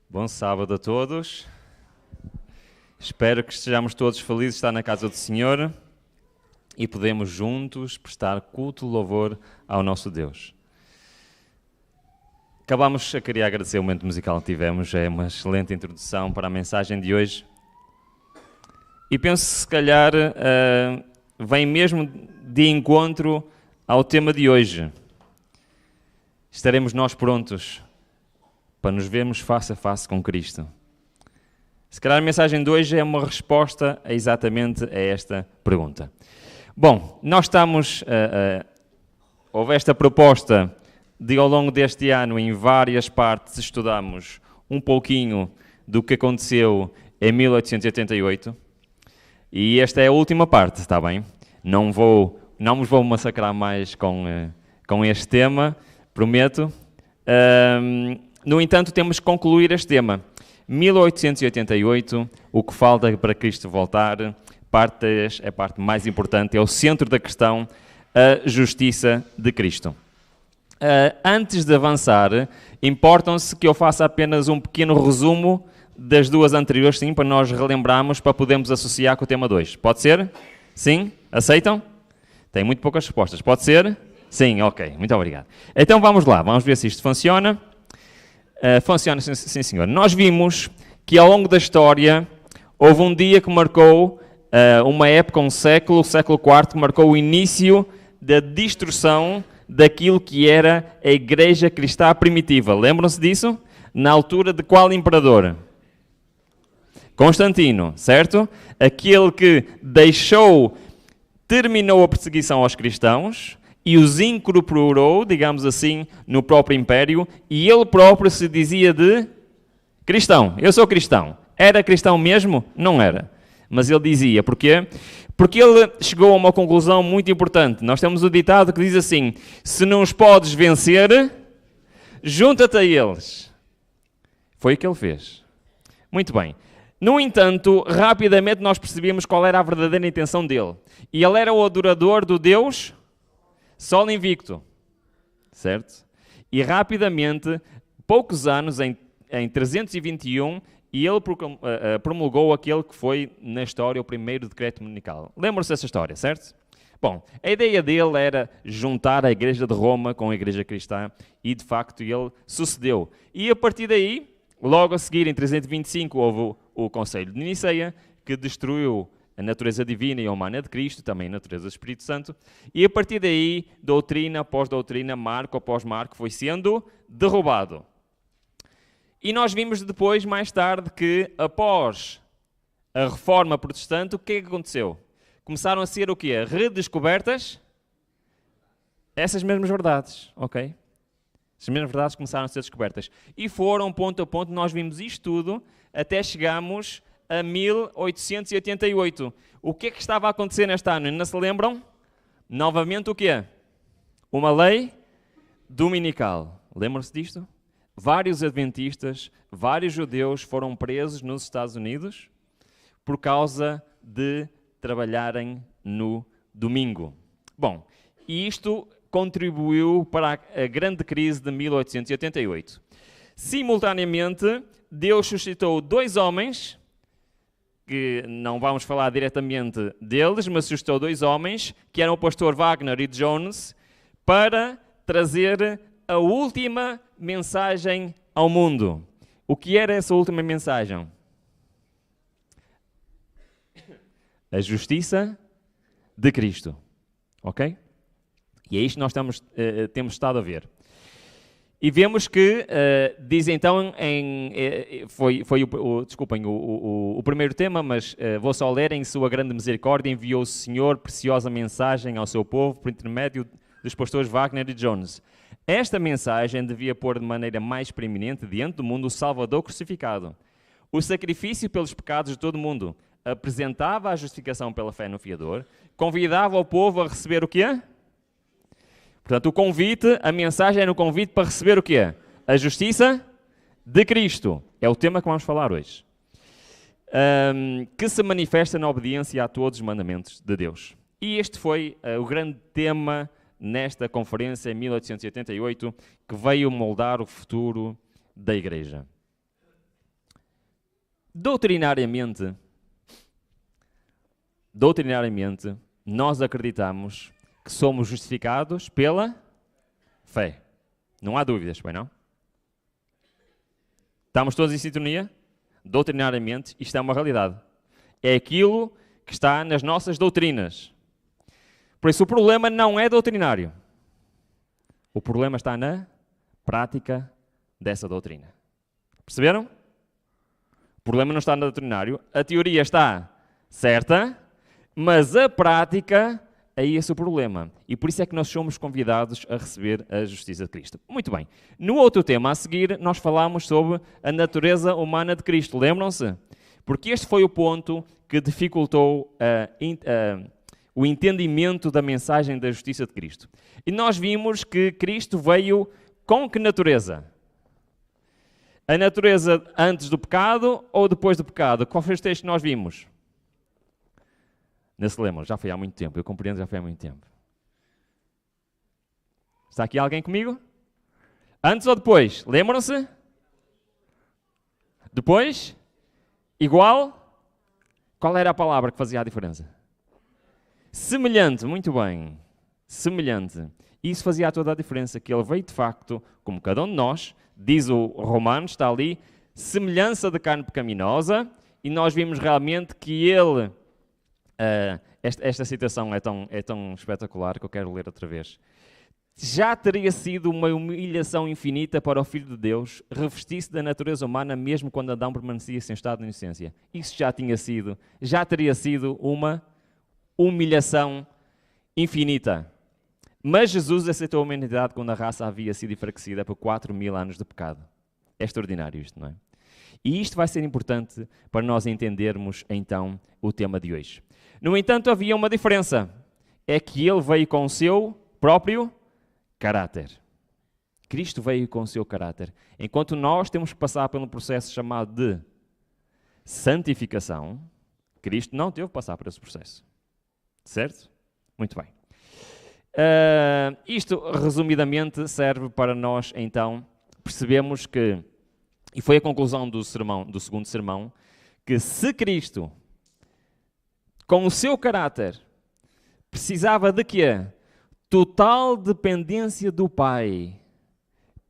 Bom sábado a todos. Espero que estejamos todos felizes de estar na casa do Senhor e podemos juntos prestar culto e louvor ao nosso Deus. Queria agradecer o momento musical que tivemos, é uma excelente introdução para a mensagem de hoje. E penso que se calhar vem mesmo de encontro ao tema de hoje. Estaremos nós prontos para nos vermos face a face com Cristo? Se calhar a mensagem de hoje é uma resposta exatamente a esta pergunta. Bom, nós houve esta proposta de ao longo deste ano, em várias partes, estudamos um pouquinho do que aconteceu em 1888. E esta é a última parte, está bem? Não vos vou massacrar mais com este tema, prometo. No entanto, temos que concluir este tema. 1888, o que falta para Cristo voltar, a parte mais importante, é o centro da questão, a justiça de Cristo. Antes de avançar, importam-se que eu faça apenas um pequeno resumo das duas anteriores, sim, para nós relembrarmos, para podermos associar com o tema 2. Pode ser? Sim? Aceitam? Tem muito poucas respostas. Pode ser? Sim, ok. Muito obrigado. Então vamos lá, vamos ver se isto funciona. Funciona, sim senhor. Nós vimos que ao longo da história houve um dia que marcou uma época, um século, o século IV, que marcou o início da destruição daquilo que era a Igreja Cristã primitiva. Lembram-se disso? Na altura de qual imperador? Constantino, certo? Aquele que terminou a perseguição aos cristãos e os incorporou, digamos assim, no próprio império, e ele próprio se dizia de cristão. Eu sou cristão. Era cristão mesmo? Não era. Mas ele dizia. Porquê? Porque ele chegou a uma conclusão muito importante. Nós temos o ditado que diz assim: se não os podes vencer, junta-te a eles. Foi o que ele fez. Muito bem. No entanto, rapidamente nós percebemos qual era a verdadeira intenção dele. E ele era o adorador do Deus Sol invicto, certo? E rapidamente, poucos anos, em 321, e ele promulgou aquele que foi, na história, o primeiro decreto dominical. Lembram-se dessa história, certo? Bom, a ideia dele era juntar a Igreja de Roma com a Igreja Cristã, e de facto ele sucedeu. E a partir daí, logo a seguir, em 325, houve o Conselho de Niceia, que destruiu a natureza divina e humana de Cristo, também a natureza do Espírito Santo, e a partir daí, doutrina após doutrina, marco após marco, foi sendo derrubado. E nós vimos depois, mais tarde, que após a Reforma Protestante, o que é que aconteceu? Começaram a ser o quê? Redescobertas essas mesmas verdades, ok? Essas mesmas verdades começaram a ser descobertas. E foram, ponto a ponto, nós vimos isto tudo, até chegarmos a 1888. O que é que estava a acontecer neste ano? Não se lembram? Novamente o quê? Uma lei dominical. Lembram-se disto? Vários adventistas, vários judeus foram presos nos Estados Unidos por causa de trabalharem no domingo. Bom, e isto contribuiu para a grande crise de 1888. Simultaneamente, Deus suscitou dois homens, que não vamos falar diretamente deles, mas suscitou dois homens, que eram o pastor Wagner e Jones, para trazer a última mensagem ao mundo. O que era essa última mensagem? A justiça de Cristo. Ok? E é isto que nós temos estado a ver. E vemos que, diz então, o primeiro tema, mas vou só ler: em sua grande misericórdia enviou o Senhor preciosa mensagem ao seu povo por intermédio dos pastores Wagner e Jones. Esta mensagem devia pôr de maneira mais preeminente diante do mundo o Salvador crucificado. O sacrifício pelos pecados de todo o mundo apresentava a justificação pela fé no Fiador, convidava o povo a receber o quê? Portanto, a mensagem era um convite para receber o quê? A justiça de Cristo. É o tema que vamos falar hoje. Que se manifesta na obediência a todos os mandamentos de Deus. E este foi o grande tema nesta conferência em 1888, que veio moldar o futuro da Igreja. Doutrinariamente, nós acreditamos que somos justificados pela fé. Não há dúvidas, pois não? Estamos todos em sintonia? Doutrinariamente, isto é uma realidade. É aquilo que está nas nossas doutrinas. Por isso, o problema não é doutrinário. O problema está na prática dessa doutrina. Perceberam? O problema não está no doutrinário. A teoria está certa, mas a prática é esse o problema. E por isso é que nós somos convidados a receber a justiça de Cristo. Muito bem. No outro tema a seguir, nós falámos sobre a natureza humana de Cristo. Lembram-se? Porque este foi o ponto que dificultou o entendimento da mensagem da justiça de Cristo. E nós vimos que Cristo veio com que natureza? A natureza antes do pecado ou depois do pecado? Qual foi o texto que nós vimos? Não se lembram, já foi há muito tempo, eu compreendo, já foi há muito tempo. Está aqui alguém comigo? Antes ou depois? Lembram-se? Depois? Igual? Qual era a palavra que fazia a diferença? Semelhante, muito bem. Semelhante. Isso fazia toda a diferença, que ele veio de facto, como cada um de nós, diz o Romano, está ali, semelhança de carne pecaminosa, e nós vimos realmente que ele... esta citação é tão espetacular que eu quero ler outra vez. Já teria sido uma humilhação infinita para o Filho de Deus revestir-se da natureza humana mesmo quando Adão permanecia sem estado de inocência. Isso já teria sido uma humilhação infinita. Mas Jesus aceitou a humanidade quando a raça havia sido enfraquecida por 4.000 anos de pecado. É extraordinário isto, não é? E isto vai ser importante para nós entendermos então o tema de hoje. No entanto, havia uma diferença. É que ele veio com o seu próprio caráter. Cristo veio com o seu caráter. Enquanto nós temos que passar pelo processo chamado de santificação, Cristo não teve que passar por esse processo. Certo? Muito bem. Isto, resumidamente, serve para nós, então, percebemos que, e foi a conclusão do segundo sermão, que se Cristo, com o seu caráter, precisava de quê? Total dependência do Pai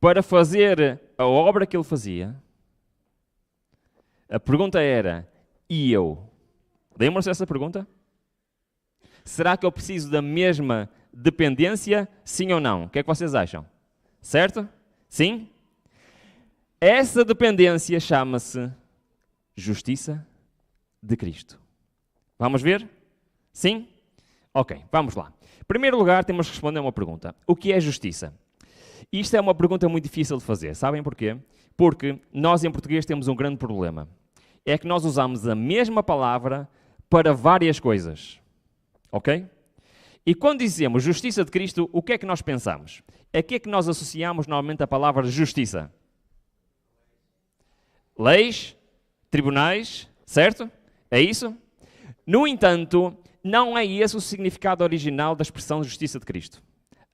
para fazer a obra que ele fazia, a pergunta era, e eu? Lembram-se dessa pergunta? Será que eu preciso da mesma dependência, sim ou não? O que é que vocês acham? Certo? Sim? Essa dependência chama-se justiça de Cristo. Vamos ver? Sim? Ok, vamos lá. Em primeiro lugar, temos que responder a uma pergunta. O que é justiça? Isto é uma pergunta muito difícil de fazer. Sabem porquê? Porque nós, em português, temos um grande problema. É que nós usamos a mesma palavra para várias coisas. Ok? E quando dizemos justiça de Cristo, o que é que nós pensamos? A que é que nós associamos normalmente a palavra justiça? Leis, tribunais, certo? É isso? No entanto, não é esse o significado original da expressão justiça de Cristo.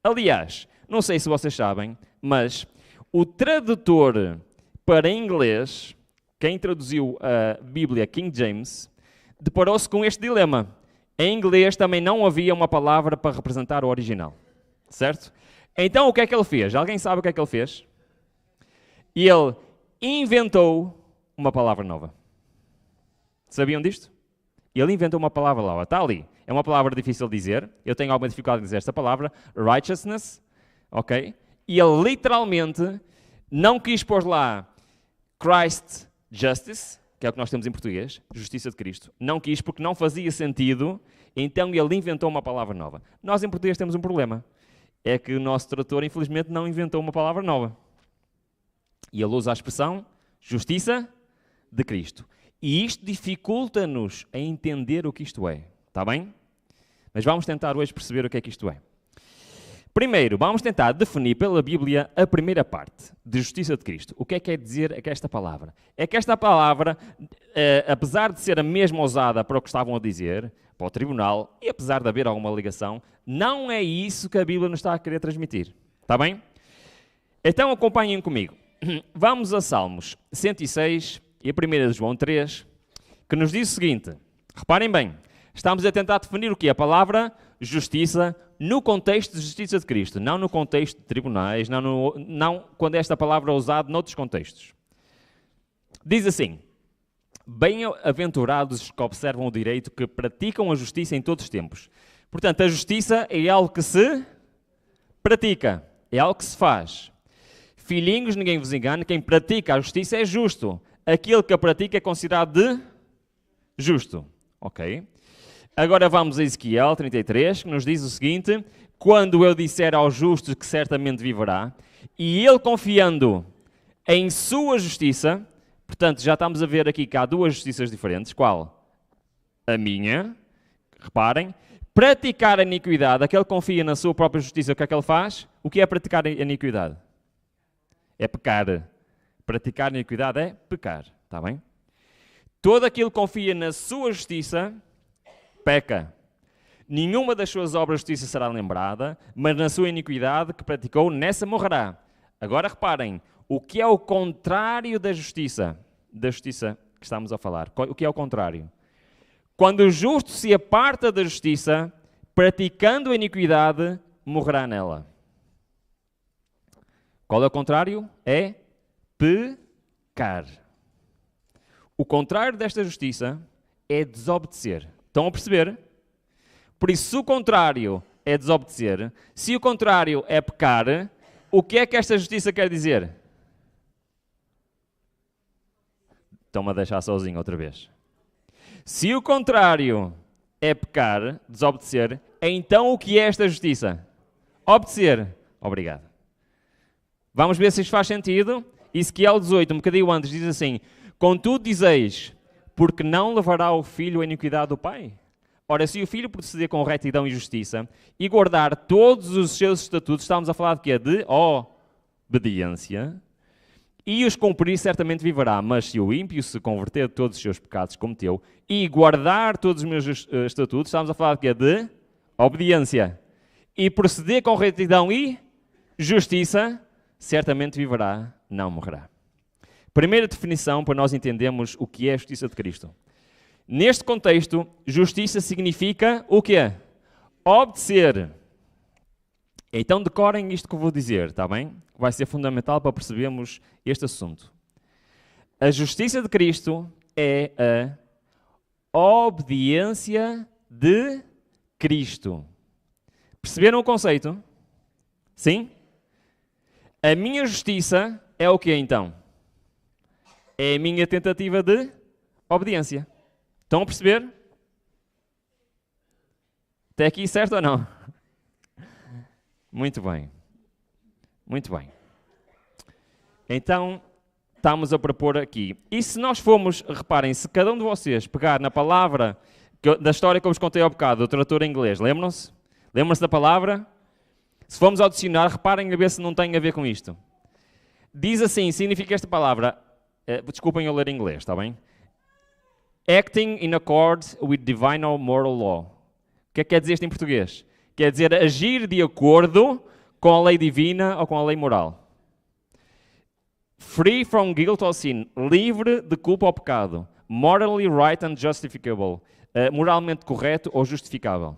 Aliás, não sei se vocês sabem, mas o tradutor para inglês, quem traduziu a Bíblia King James, deparou-se com este dilema. Em inglês também não havia uma palavra para representar o original. Certo? Então o que é que ele fez? Alguém sabe o que é que ele fez? Ele inventou uma palavra nova. Sabiam disto? Ele inventou uma palavra nova. Está ali. É uma palavra difícil de dizer. Eu tenho alguma dificuldade em dizer esta palavra. Righteousness. Ok? E ele literalmente não quis pôr lá Christ Justice, que é o que nós temos em português, justiça de Cristo. Não quis porque não fazia sentido, então ele inventou uma palavra nova. Nós em português temos um problema. É que o nosso tradutor, infelizmente, não inventou uma palavra nova. E ele usa a expressão justiça de Cristo. E isto dificulta-nos a entender o que isto é. Está bem? Mas vamos tentar hoje perceber o que é que isto é. Primeiro, vamos tentar definir pela Bíblia a primeira parte de justiça de Cristo. O que é que quer dizer esta palavra? É que esta palavra, apesar de ser a mesma usada para o que estavam a dizer, para o tribunal, e apesar de haver alguma ligação, não é isso que a Bíblia nos está a querer transmitir. Está bem? Então acompanhem comigo. Vamos a Salmos 106 e a 1 de João 3, que nos diz o seguinte, reparem bem, estamos a tentar definir o que é a palavra justiça no contexto de justiça de Cristo, não no contexto de tribunais, não quando esta palavra é usada noutros contextos. Diz assim, bem-aventurados os que observam o direito, que praticam a justiça em todos os tempos. Portanto, a justiça é algo que se pratica, é algo que se faz. Filhinhos, ninguém vos engane, quem pratica a justiça é justo. Aquele que a pratica é considerado de justo. Ok? Agora vamos a Ezequiel 33, que nos diz o seguinte, quando eu disser ao justo que certamente viverá, e ele confiando em sua justiça, portanto já estamos a ver aqui que há duas justiças diferentes, qual? A minha, reparem, praticar a iniquidade, aquele que confia na sua própria justiça, o que é que ele faz? O que é praticar a iniquidade? É pecar. Praticar a iniquidade é pecar, está bem? Todo aquele que confia na sua justiça, peca. Nenhuma das suas obras de justiça será lembrada, mas na sua iniquidade que praticou, nessa morrerá. Agora reparem, o que é o contrário da justiça que estamos a falar? O que é o contrário? Quando o justo se aparta da justiça, praticando a iniquidade, morrerá nela. Qual é o contrário? É pecar. O contrário desta justiça é desobedecer. Estão a perceber? Por isso, se o contrário é desobedecer, se o contrário é pecar, o que é que esta justiça quer dizer? Estão-me a deixar sozinho outra vez. Se o contrário é pecar, desobedecer, então o que é esta justiça? Obedecer. Obrigado. Vamos ver se isto faz sentido. Ezequiel 18, um bocadinho antes, diz assim, contudo dizeis, porque não levará o filho a iniquidade do pai? Ora, se o filho proceder com retidão e justiça e guardar todos os seus estatutos, estamos a falar de quê? De obediência. E os cumprir, certamente viverá. Mas se o ímpio se converter de todos os seus pecados que cometeu e guardar todos os meus estatutos, estamos a falar de quê? De obediência. E proceder com retidão e justiça, certamente viverá, não morrerá. Primeira definição para nós entendermos o que é a justiça de Cristo. Neste contexto, justiça significa o quê? Obedecer. Então decorem isto que eu vou dizer, está bem? Vai ser fundamental para percebermos este assunto. A justiça de Cristo é a obediência de Cristo. Perceberam o conceito? Sim? A minha justiça é o que então? É a minha tentativa de obediência. Estão a perceber? Até aqui certo ou não? Muito bem. Muito bem. Então, estamos a propor aqui. E se nós formos, reparem, se cada um de vocês pegar na palavra da história que eu vos contei há bocado, do tradutor em inglês, lembram-se? Lembram-se da palavra? Se formos ao dicionário, reparem a ver se não tem a ver com isto. Diz assim, significa esta palavra, desculpem eu ler em inglês, está bem? Acting in accord with divine or moral law. O que é que quer dizer isto em português? Quer dizer agir de acordo com a lei divina ou com a lei moral. Free from guilt or sin. Livre de culpa ou pecado. Morally right and justificable. Moralmente correto ou justificável.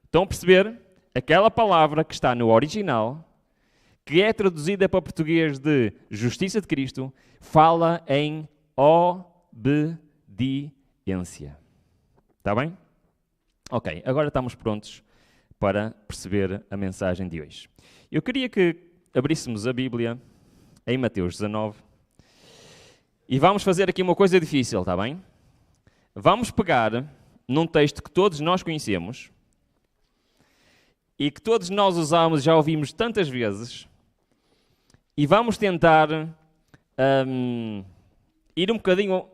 Estão a perceber? Aquela palavra que está no original, que é traduzida para português de justiça de Cristo, fala em obediência. Está bem? Ok, agora estamos prontos para perceber a mensagem de hoje. Eu queria que abríssemos a Bíblia em Mateus 19 e vamos fazer aqui uma coisa difícil, está bem? Vamos pegar num texto que todos nós conhecemos e que todos nós usamos, já ouvimos tantas vezes, e vamos tentar ir um bocadinho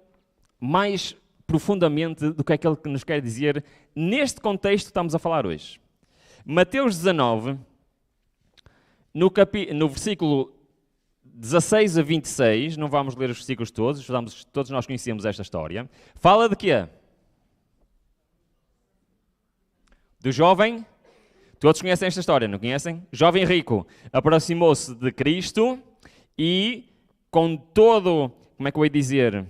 mais profundamente do que é que ele nos quer dizer neste contexto que estamos a falar hoje. Mateus 19, no versículo 16 a 26, não vamos ler os versículos todos, todos nós conhecemos esta história, fala de quê? Do jovem, todos conhecem esta história, não conhecem? Jovem rico aproximou-se de Cristo e com todo, como é que eu ia dizer,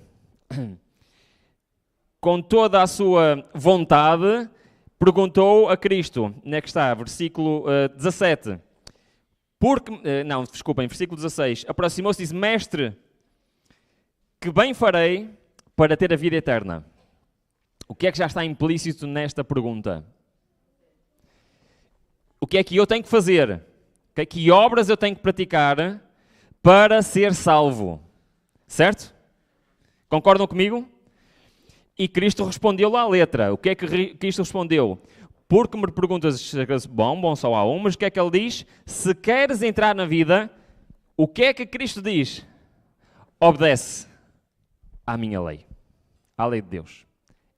com toda a sua vontade, perguntou a Cristo, onde é que está? Versículo 17. Versículo 16. Aproximou-se e disse, Mestre, que bem farei para ter a vida eterna? O que é que já está implícito nesta pergunta? O que é que eu tenho que fazer? Que obras eu tenho que praticar para ser salvo? Certo? Concordam comigo? E Cristo respondeu-lhe à letra. O que é que Cristo respondeu? Porque me perguntas, bom só há um, mas o que é que ele diz? Se queres entrar na vida, o que é que Cristo diz? Obedece à minha lei, à lei de Deus.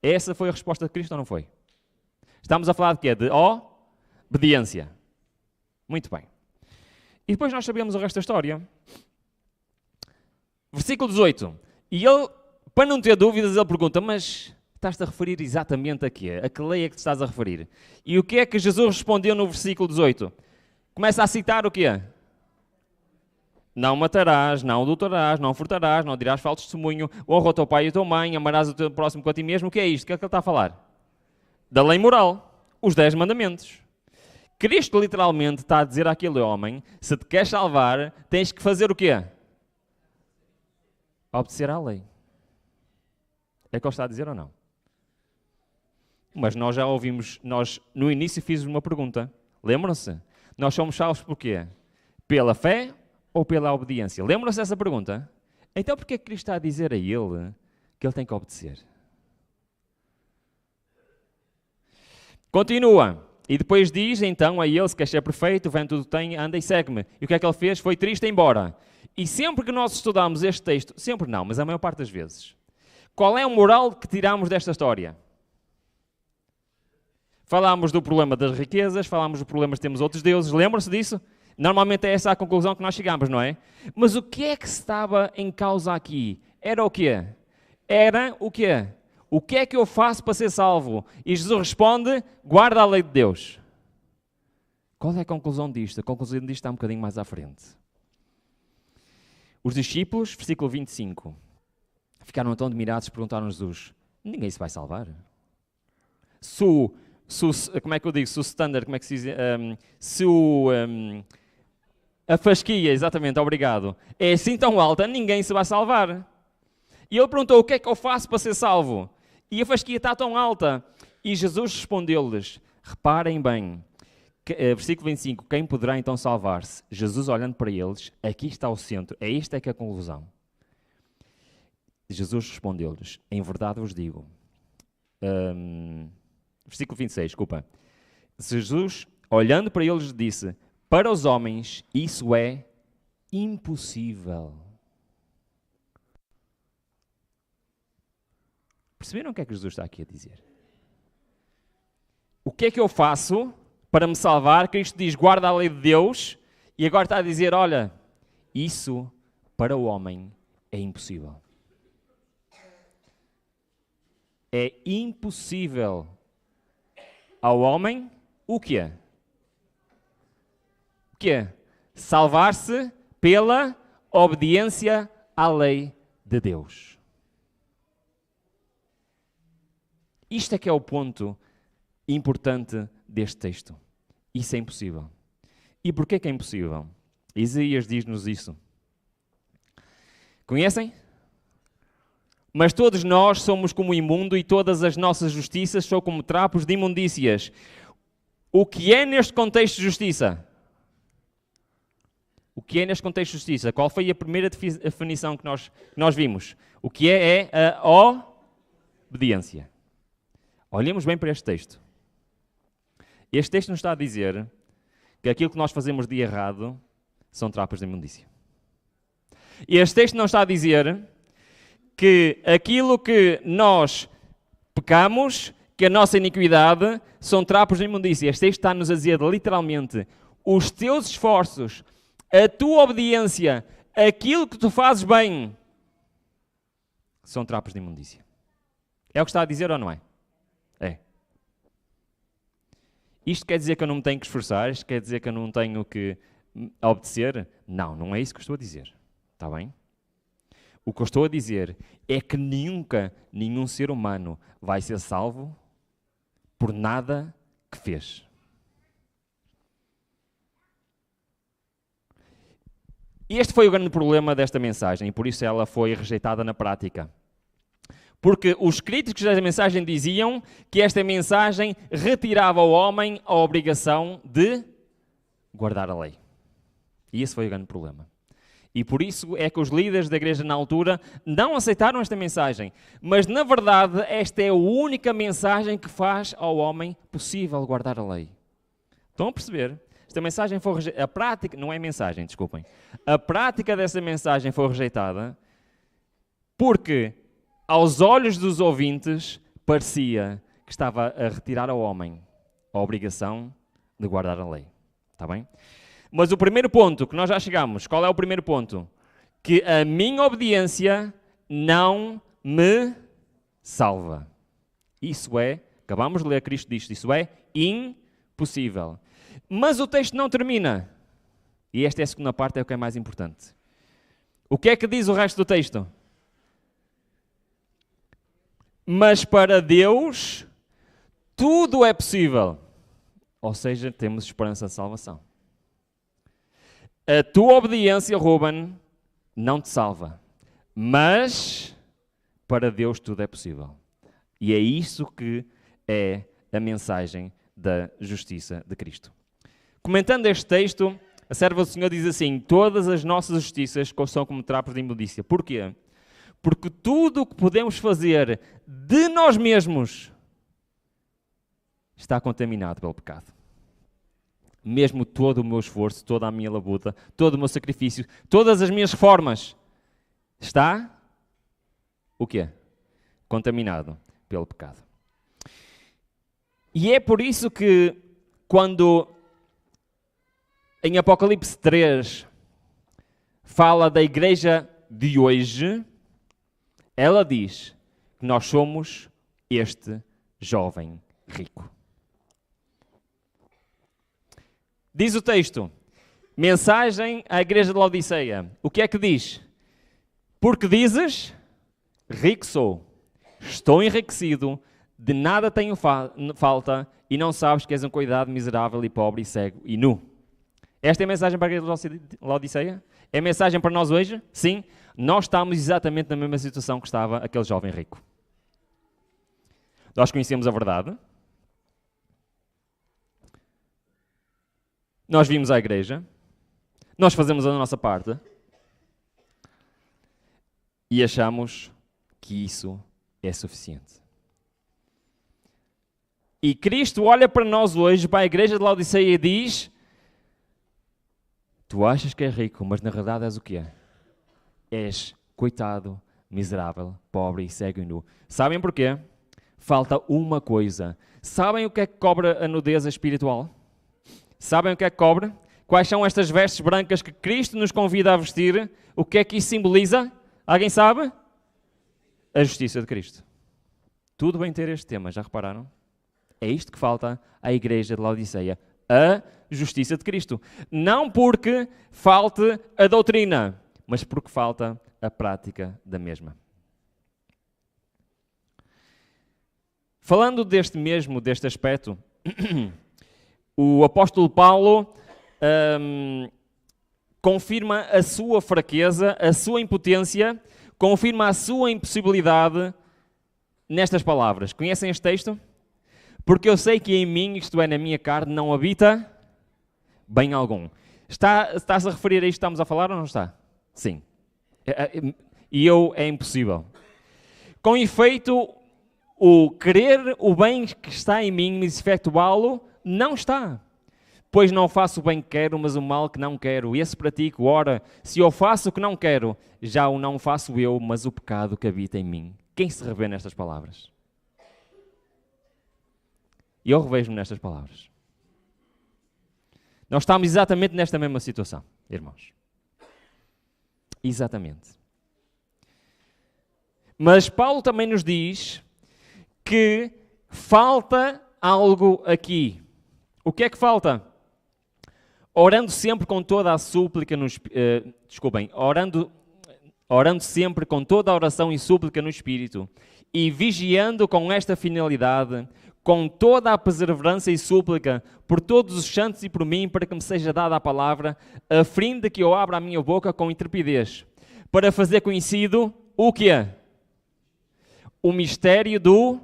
Essa foi a resposta de Cristo ou não foi? Estamos a falar de quê? De obediência. Muito bem. E depois nós sabemos o resto da história. Versículo 18. E ele, para não ter dúvidas, ele pergunta, mas estás-te a referir exatamente a quê? A que lei é que te estás a referir? E o que é que Jesus respondeu no versículo 18? Começa a citar o quê? Não matarás, não adulterarás, não furtarás, não dirás falso testemunho, honra o teu pai e a tua mãe, amarás o teu próximo com a ti mesmo. O que é isto? O que é que ele está a falar? Da lei moral, os 10 mandamentos. Cristo literalmente está a dizer àquele homem, se te queres salvar, tens que fazer o quê? Obedecer à lei. É o que ele está a dizer ou não? Mas nós já ouvimos, nós no início fizemos uma pergunta. Lembram-se? Nós somos salvos por quê? Pela fé ou pela obediência? Lembram-se dessa pergunta? Então porquê é que Cristo está a dizer a ele que ele tem que obedecer? Continua. E depois diz, então, a ele, se queres ser perfeito, vem tudo tem, anda e segue-me. E o que é que ele fez? Foi triste embora. E sempre que nós estudamos este texto, sempre não, mas a maior parte das vezes, qual é o moral que tiramos desta história? Falámos do problema das riquezas, falámos do problema de termos outros deuses, lembram-se disso? Normalmente é essa a conclusão que nós chegamos, não é? Mas o que é que estava em causa aqui? Era o quê? Era o quê? O que é que eu faço para ser salvo? E Jesus responde, guarda a lei de Deus. Qual é a conclusão disto? A conclusão disto está um bocadinho mais à frente. Os discípulos, versículo 25, ficaram tão admirados e perguntaram a Jesus, ninguém se vai salvar? Como é que eu digo? Se o standard, como é que se diz? A fasquia, exatamente, obrigado, é assim tão alta, ninguém se vai salvar. E ele perguntou, o que é que eu faço para ser salvo? E a fasquia está tão alta. E Jesus respondeu-lhes, reparem bem, versículo 25, quem poderá então salvar-se? Jesus olhando para eles, aqui está o centro, esta é que é a conclusão. Jesus respondeu-lhes, em verdade vos digo, versículo 26, desculpa. Jesus, olhando para eles, disse, para os homens isso é impossível. Perceberam o que é que Jesus está aqui a dizer? O que é que eu faço para me salvar? Cristo diz, guarda a lei de Deus, e agora está a dizer, olha, isso para o homem é impossível. É impossível ao homem o quê? O quê? Salvar-se pela obediência à lei de Deus. Isto é que é o ponto importante deste texto. Isso é impossível. E porquê que é impossível? Isaías diz-nos isso. Conhecem? Mas todos nós somos como imundo e todas as nossas justiças são como trapos de imundícias. O que é neste contexto de justiça? O que é neste contexto de justiça? Qual foi a primeira definição que nós vimos? O que é a obediência. Olhemos bem para este texto. Este texto nos está a dizer que aquilo que nós fazemos de errado são trapos de imundícia. E este texto não está a dizer que aquilo que nós pecamos, que a nossa iniquidade, são trapos de imundícia. Este texto está-nos a dizer literalmente, os teus esforços, a tua obediência, aquilo que tu fazes bem, são trapos de imundícia. É o que está a dizer ou não é? É. Isto quer dizer que eu não me tenho que esforçar? Isto quer dizer que eu não tenho que obedecer? Não, não é isso que eu estou a dizer. Está bem? O que eu estou a dizer é que nunca nenhum ser humano vai ser salvo por nada que fez. Este foi o grande problema desta mensagem e por isso ela foi rejeitada na prática. Porque os críticos desta mensagem diziam que esta mensagem retirava ao homem a obrigação de guardar a lei. E esse foi o grande problema. E por isso é que os líderes da igreja na altura não aceitaram esta mensagem. Mas, na verdade, esta é a única mensagem que faz ao homem possível guardar a lei. Estão a perceber? Esta mensagem foi rejeitada. A prática, não é mensagem, desculpem. A prática dessa mensagem foi rejeitada porque, aos olhos dos ouvintes, parecia que estava a retirar ao homem a obrigação de guardar a lei. Está bem? Mas o primeiro ponto, que nós já chegamos, qual é o primeiro ponto? Que a minha obediência não me salva. Isso é, acabamos de ler Cristo disto, isso é impossível. Mas o texto não termina. E esta é a segunda parte, é o que é mais importante. O que é que diz o resto do texto? Mas para Deus, tudo é possível. Ou seja, temos esperança de salvação. A tua obediência, Ruben, não te salva. Mas para Deus tudo é possível. E é isso que é a mensagem da justiça de Cristo. Comentando este texto, a serva do Senhor diz assim: todas as nossas justiças são como trapos de imundícia. Porquê? Porque tudo o que podemos fazer de nós mesmos está contaminado pelo pecado. Mesmo todo o meu esforço, toda a minha labuta, todo o meu sacrifício, todas as minhas reformas, está o quê? Contaminado pelo pecado. E é por isso que quando em Apocalipse 3 fala da igreja de hoje, ela diz que nós somos este jovem rico. Diz o texto, mensagem à igreja de Laodiceia. O que é que diz? Porque dizes, rico sou, estou enriquecido, de nada tenho falta e não sabes que és um coitado miserável e pobre e cego e nu. Esta é a mensagem para a igreja de Laodiceia? É a mensagem para nós hoje? Sim. Nós estamos exatamente na mesma situação que estava aquele jovem rico. Nós conhecemos a verdade. Nós vimos a igreja. Nós fazemos a nossa parte. E achamos que isso é suficiente. E Cristo olha para nós hoje, para a igreja de Laodiceia e diz: tu achas que és rico, mas na verdade és o que é? És coitado, miserável, pobre e cego e nu. Sabem porquê? Falta uma coisa. Sabem o que é que cobra a nudez espiritual? Sabem o que é que cobra? Quais são estas vestes brancas que Cristo nos convida a vestir? O que é que isso simboliza? Alguém sabe? A justiça de Cristo. Tudo bem ter este tema, já repararam? É isto que falta à igreja de Laodiceia. A justiça de Cristo. Não porque falte a doutrina, mas porque falta a prática da mesma. Falando deste aspecto, o apóstolo Paulo confirma a sua fraqueza, a sua impotência, confirma a sua impossibilidade nestas palavras. Conhecem este texto? Porque eu sei que em mim, isto é, na minha carne, não habita bem algum. Está-se a referir a isto que estamos a falar ou não está? Sim. E é impossível. Com efeito, o querer o bem que está em mim, mas efetuá-lo, não está. Pois não faço o bem que quero, mas o mal que não quero. Esse pratico. Ora, se eu faço o que não quero, já o não faço eu, mas o pecado que habita em mim. Quem se revê nestas palavras? E eu revejo-me nestas palavras. Nós estamos exatamente nesta mesma situação, irmãos. Exatamente. Mas Paulo também nos diz que falta algo aqui. O que é que falta? Orando sempre com toda a súplica, orando orando sempre com toda a oração e súplica no Espírito, e vigiando com esta finalidade, com toda a perseverança e súplica, por todos os santos e por mim, para que me seja dada a palavra, a fim de que eu abra a minha boca com intrepidez, para fazer conhecido o quê? O mistério do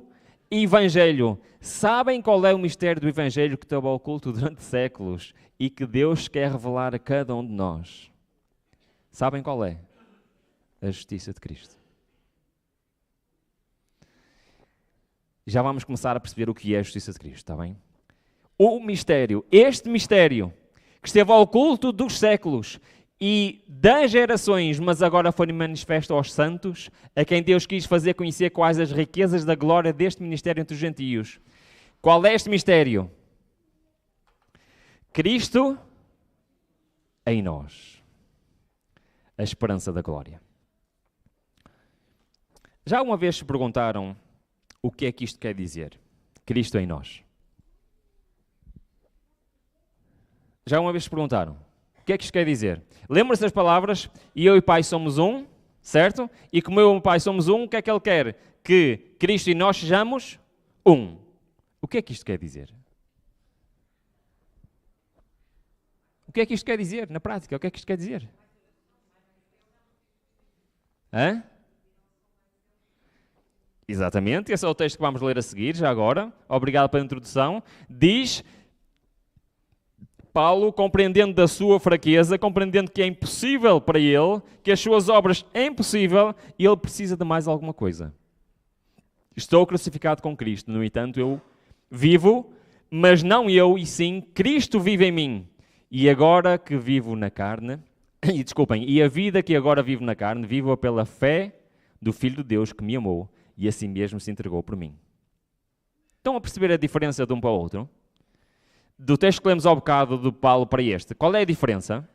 Evangelho. Sabem qual é o mistério do Evangelho que estava oculto durante séculos e que Deus quer revelar a cada um de nós? Sabem qual é? A justiça de Cristo. Já vamos começar a perceber o que é a justiça de Cristo, está bem? O mistério, este mistério, que esteve oculto dos séculos e das gerações, mas agora foi manifesto aos santos, a quem Deus quis fazer conhecer quais as riquezas da glória deste ministério entre os gentios. Qual é este mistério? Cristo em nós. A esperança da glória. Já uma vez se perguntaram o que é que isto quer dizer? Cristo em nós. Já uma vez se perguntaram o que é que isto quer dizer? Lembra-se das palavras, e eu e o Pai somos um, certo? E como eu e o Pai somos um, o que é que Ele quer? Que Cristo e nós sejamos um. O que é que isto quer dizer? O que é que isto quer dizer na prática? O que é que isto quer dizer? Hã? Exatamente, esse é o texto que vamos ler a seguir, já agora. Obrigado pela introdução. Diz Paulo, compreendendo da sua fraqueza, compreendendo que é impossível para ele, que as suas obras é impossível, e ele precisa de mais alguma coisa. Estou crucificado com Cristo, no entanto eu vivo, mas não eu, e sim Cristo vive em mim. E agora que vivo na carne, e a vida que agora vivo na carne, vivo-a pela fé do Filho de Deus que me amou e assim mesmo se entregou por mim. Estão a perceber a diferença de um para o outro? Do texto que lemos ao bocado do Paulo para este. Qual é a diferença?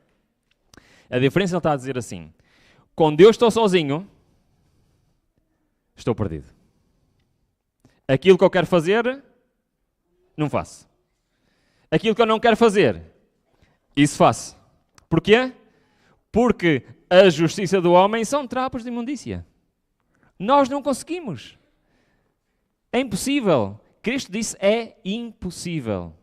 A diferença ele está a dizer assim: com Deus estou sozinho, estou perdido. Aquilo que eu quero fazer, não faço. Aquilo que eu não quero fazer, isso faço. Porquê? Porque a justiça do homem são trapos de imundícia. Nós não conseguimos. É impossível. Cristo disse é impossível.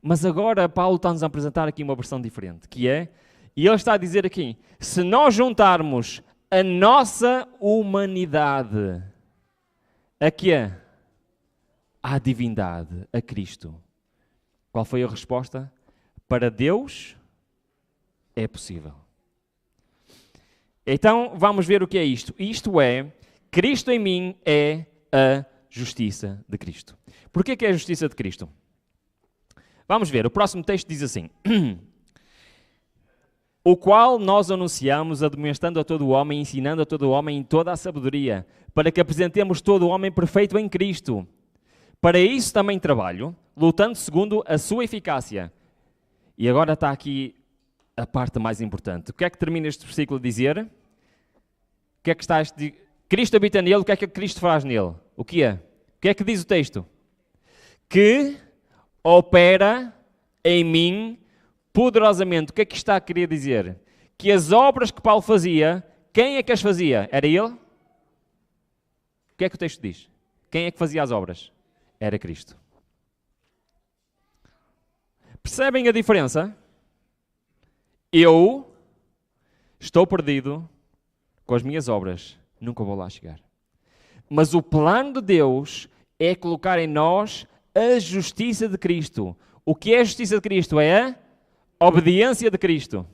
Mas agora Paulo está-nos a apresentar aqui uma versão diferente, que é, e ele está a dizer aqui, se nós juntarmos a nossa humanidade a quê? À divindade, a Cristo. Qual foi a resposta? Para Deus é possível. Então, vamos ver o que é isto. Isto é, Cristo em mim é a justiça de Cristo. Porquê que é a justiça de Cristo? Vamos ver, o próximo texto diz assim: o qual nós anunciamos, admoestando a todo o homem, ensinando a todo o homem em toda a sabedoria, para que apresentemos todo o homem perfeito em Cristo. Para isso também trabalho, lutando segundo a sua eficácia. E agora está aqui a parte mais importante. O que é que termina este versículo a dizer? O que é que está este... Cristo habita nele, o que é que Cristo faz nele? O que é? O que é que diz o texto? Que opera em mim poderosamente. O que é que está a querer dizer? Que as obras que Paulo fazia, quem é que as fazia? Era ele? O que é que o texto diz? Quem é que fazia as obras? Era Cristo. Percebem a diferença? Eu estou perdido com as minhas obras, nunca vou lá chegar. Mas o plano de Deus é colocar em nós a justiça de Cristo. O que é a justiça de Cristo? É a obediência de Cristo.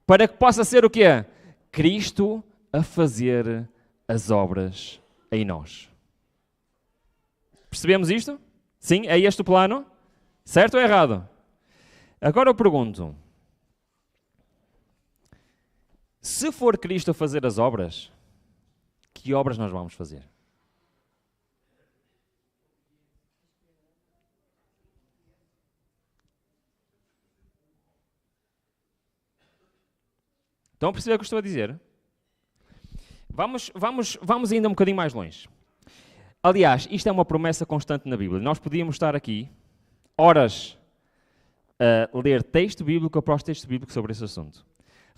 Para que possa ser o quê? Cristo a fazer as obras em nós. Percebemos isto? Sim? É este o plano? Certo ou errado? Agora eu pergunto: se for Cristo a fazer as obras, que obras nós vamos fazer? Estão a perceber o que eu estou a dizer? Vamos ainda um bocadinho mais longe. Aliás, isto é uma promessa constante na Bíblia. Nós podíamos estar aqui horas a ler texto bíblico após texto bíblico sobre esse assunto.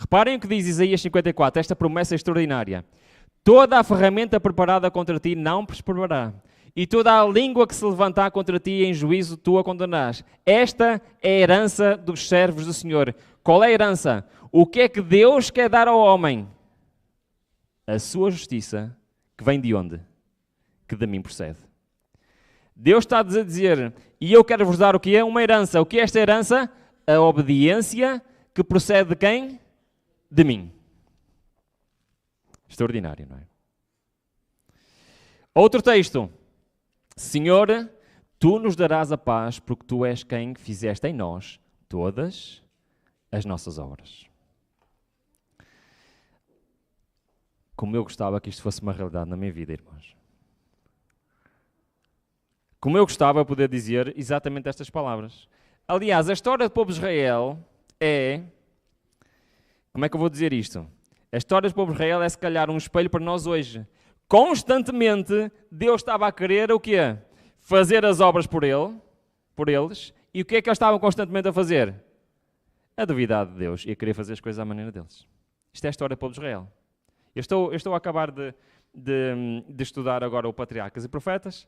Reparem o que diz Isaías 54, esta promessa extraordinária. Toda a ferramenta preparada contra ti não prosperará, e toda a língua que se levantar contra ti em juízo tu a condenarás. Esta é a herança dos servos do Senhor. Qual é a herança? O que é que Deus quer dar ao homem? A sua justiça, que vem de onde? Que de mim procede. Deus está a dizer, e eu quero vos dar o que é uma herança. O que é esta herança? A obediência que procede de quem? De mim. Extraordinário, não é? Outro texto. Senhor, tu nos darás a paz, porque tu és quem fizeste em nós todas as nossas obras. Como eu gostava que isto fosse uma realidade na minha vida, irmãos. Como eu gostava de poder dizer exatamente estas palavras. Aliás, a história do povo de Israel é... Como é que eu vou dizer isto? A história do povo de Israel é se calhar um espelho para nós hoje. Constantemente, Deus estava a querer o quê? Fazer as obras por eles. E o que é que eles estavam constantemente a fazer? A duvidar de Deus e a querer fazer as coisas à maneira deles. Isto é a história do povo de Israel. Eu estou a acabar de estudar agora o Patriarcas e Profetas.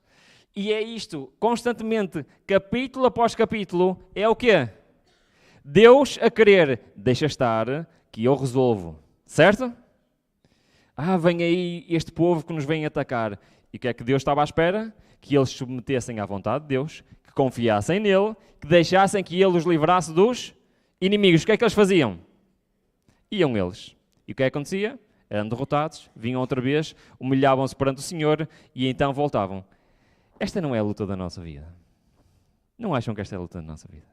E é isto, constantemente, capítulo após capítulo, é o quê? Deus a querer, deixa estar, que eu resolvo. Certo? Vem aí este povo que nos vem atacar. E o que é que Deus estava à espera? Que eles se submetessem à vontade de Deus, que confiassem nele, que deixassem que ele os livrasse dos inimigos. O que é que eles faziam? Iam eles. E o que é que acontecia? Eram derrotados, vinham outra vez, humilhavam-se perante o Senhor e então voltavam. Esta não é a luta da nossa vida. Não acham que esta é a luta da nossa vida?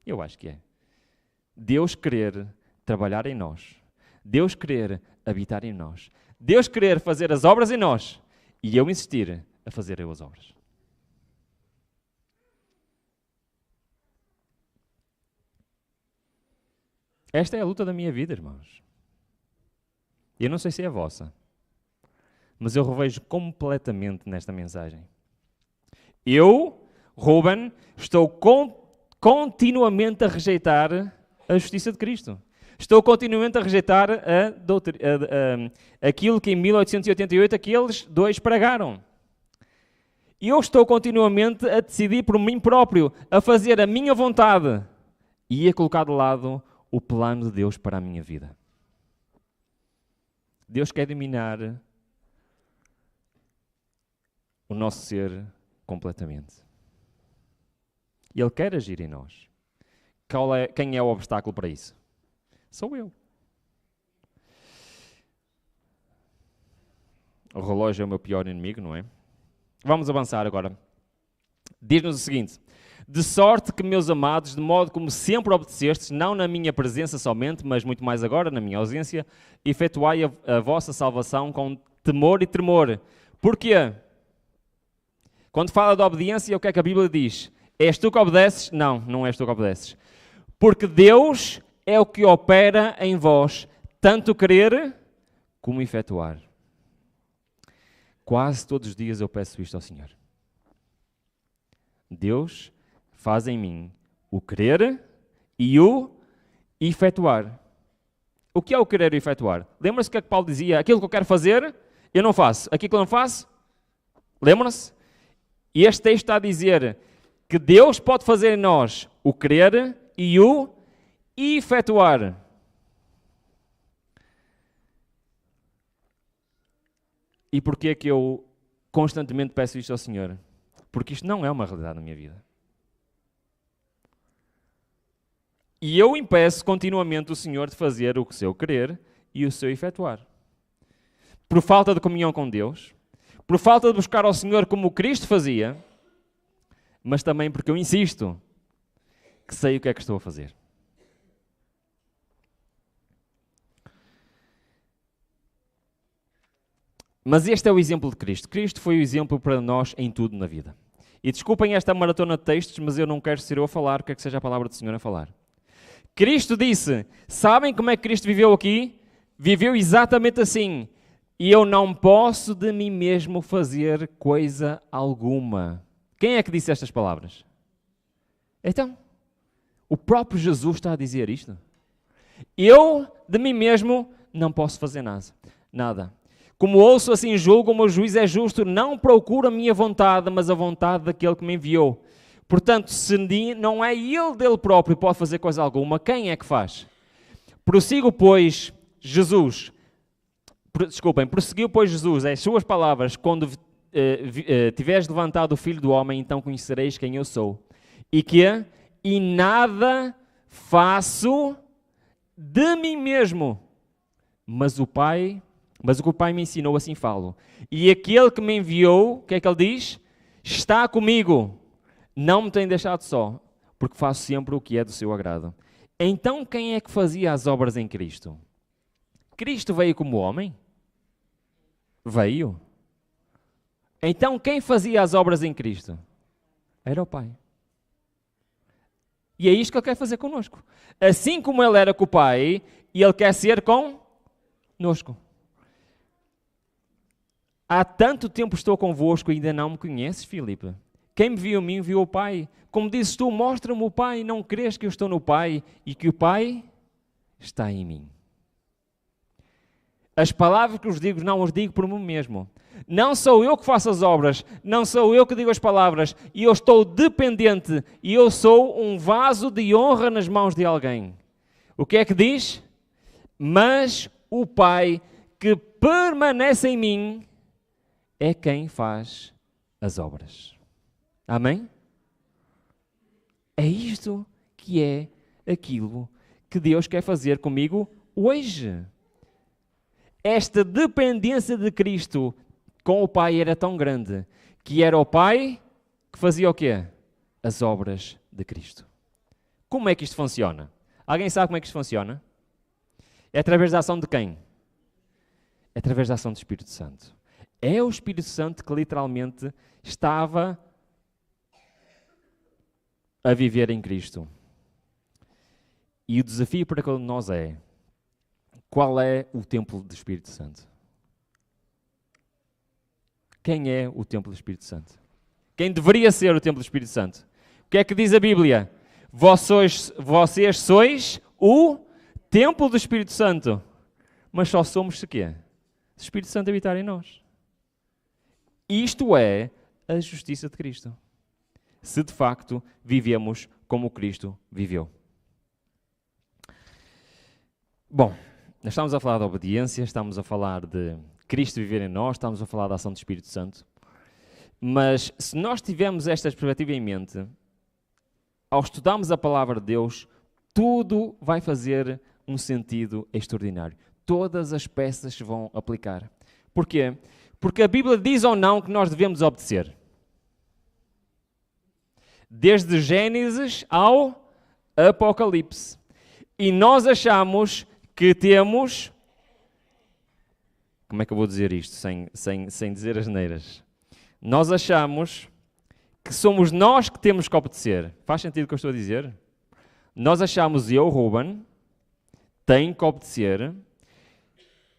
Eu acho que é. Deus querer trabalhar em nós. Deus querer habitar em nós. Deus querer fazer as obras em nós. E eu insistir a fazer eu as obras. Esta é a luta da minha vida, irmãos. Eu não sei se é a vossa. Mas eu revejo completamente nesta mensagem. Eu, Ruben, estou continuamente a rejeitar a justiça de Cristo. Estou continuamente a rejeitar aquilo que em 1888 aqueles dois pregaram. E eu estou continuamente a decidir por mim próprio, a fazer a minha vontade e a colocar de lado o plano de Deus para a minha vida. Deus quer dominar o nosso ser completamente. Ele quer agir em nós. Quem é o obstáculo para isso? Sou eu. O relógio é o meu pior inimigo, não é? Vamos avançar agora. Diz-nos o seguinte: de sorte que, meus amados, de modo como sempre obedecestes, não na minha presença somente, mas muito mais agora, na minha ausência, efetuai a vossa salvação com temor e tremor. Porquê? Quando fala de obediência, o que é que a Bíblia diz? És tu que obedeces? Não, não és tu que obedeces. Porque Deus é o que opera em vós, tanto querer como efetuar. Quase todos os dias eu peço isto ao Senhor. Deus faz em mim o querer e o efetuar. O que é o querer e o efetuar? Lembra-se o que é que Paulo dizia? Aquilo que eu quero fazer, eu não faço. Aquilo que eu não faço, lembra-se? E este texto está a dizer que Deus pode fazer em nós o querer e o efetuar. E porquê é que eu constantemente peço isto ao Senhor? Porque isto não é uma realidade na minha vida. E eu impeço continuamente o Senhor de fazer o seu querer e o seu efetuar. Por falta de comunhão com Deus, por falta de buscar ao Senhor como Cristo fazia, mas também porque eu insisto que sei o que é que estou a fazer. Mas este é o exemplo de Cristo. Cristo foi o exemplo para nós em tudo na vida. E desculpem esta maratona de textos, mas eu não quero ser eu a falar, quero que seja a palavra do Senhor a falar. Cristo disse, sabem como é que Cristo viveu aqui? Viveu exatamente assim. E eu não posso de mim mesmo fazer coisa alguma. Quem é que disse estas palavras? Então, o próprio Jesus está a dizer isto. Eu, de mim mesmo, não posso fazer nada. Como ouço, assim julgo, o meu juiz é justo, não procuro a minha vontade, mas a vontade daquele que me enviou. Portanto, se não é ele dele próprio que pode fazer coisa alguma, quem é que faz? Prosseguiu, pois, Jesus, as suas palavras, quando tiveres levantado o Filho do Homem, então conhecereis quem eu sou. E nada faço de mim mesmo, mas o que o Pai me ensinou, assim falo. E aquele que me enviou, o que é que ele diz? Está comigo, não me tem deixado só, porque faço sempre o que é do seu agrado. Então quem é que fazia as obras em Cristo? Cristo veio como homem? Veio. Então quem fazia as obras em Cristo? Era o Pai. E é isto que Ele quer fazer connosco. Assim como Ele era com o Pai, Ele quer ser conosco. Há tanto tempo estou convosco e ainda não me conheces, Filipe? Quem me viu a mim, viu o Pai. Como dizes tu, mostra-me o Pai, não crês que eu estou no Pai e que o Pai está em mim. As palavras que os digo, não as digo por mim mesmo. Não sou eu que faço as obras, não sou eu que digo as palavras, e eu estou dependente, e eu sou um vaso de honra nas mãos de alguém. O que é que diz? Mas o Pai que permanece em mim é quem faz as obras. Amém? É isto que é aquilo que Deus quer fazer comigo hoje. Esta dependência de Cristo com o Pai era tão grande que era o Pai que fazia o quê? As obras de Cristo. Como é que isto funciona? Alguém sabe como é que isto funciona? É através da ação de quem? É através da ação do Espírito Santo. É o Espírito Santo que literalmente estava a viver em Cristo. E o desafio para cada um de nós é: qual é o templo do Espírito Santo? Quem é o templo do Espírito Santo? Quem deveria ser o templo do Espírito Santo? O que é que diz a Bíblia? Vocês sois o templo do Espírito Santo. Mas só somos se quê? Se o Espírito Santo habitar em nós. Isto é a justiça de Cristo. Se de facto vivemos como Cristo viveu. Bom, nós estamos a falar de obediência, estamos a falar de Cristo viver em nós, estamos a falar da ação do Espírito Santo. Mas se nós tivermos esta perspectiva em mente, ao estudarmos a palavra de Deus, tudo vai fazer um sentido extraordinário. Todas as peças se vão aplicar. Porquê? Porque a Bíblia diz ou não que nós devemos obedecer. Desde Gênesis ao Apocalipse. E nós achamos que temos... Como é que eu vou dizer isto sem dizer as neiras? Nós achamos que somos nós que temos que obedecer. Faz sentido o que eu estou a dizer? Nós achamos, eu, Ruben, tenho que obedecer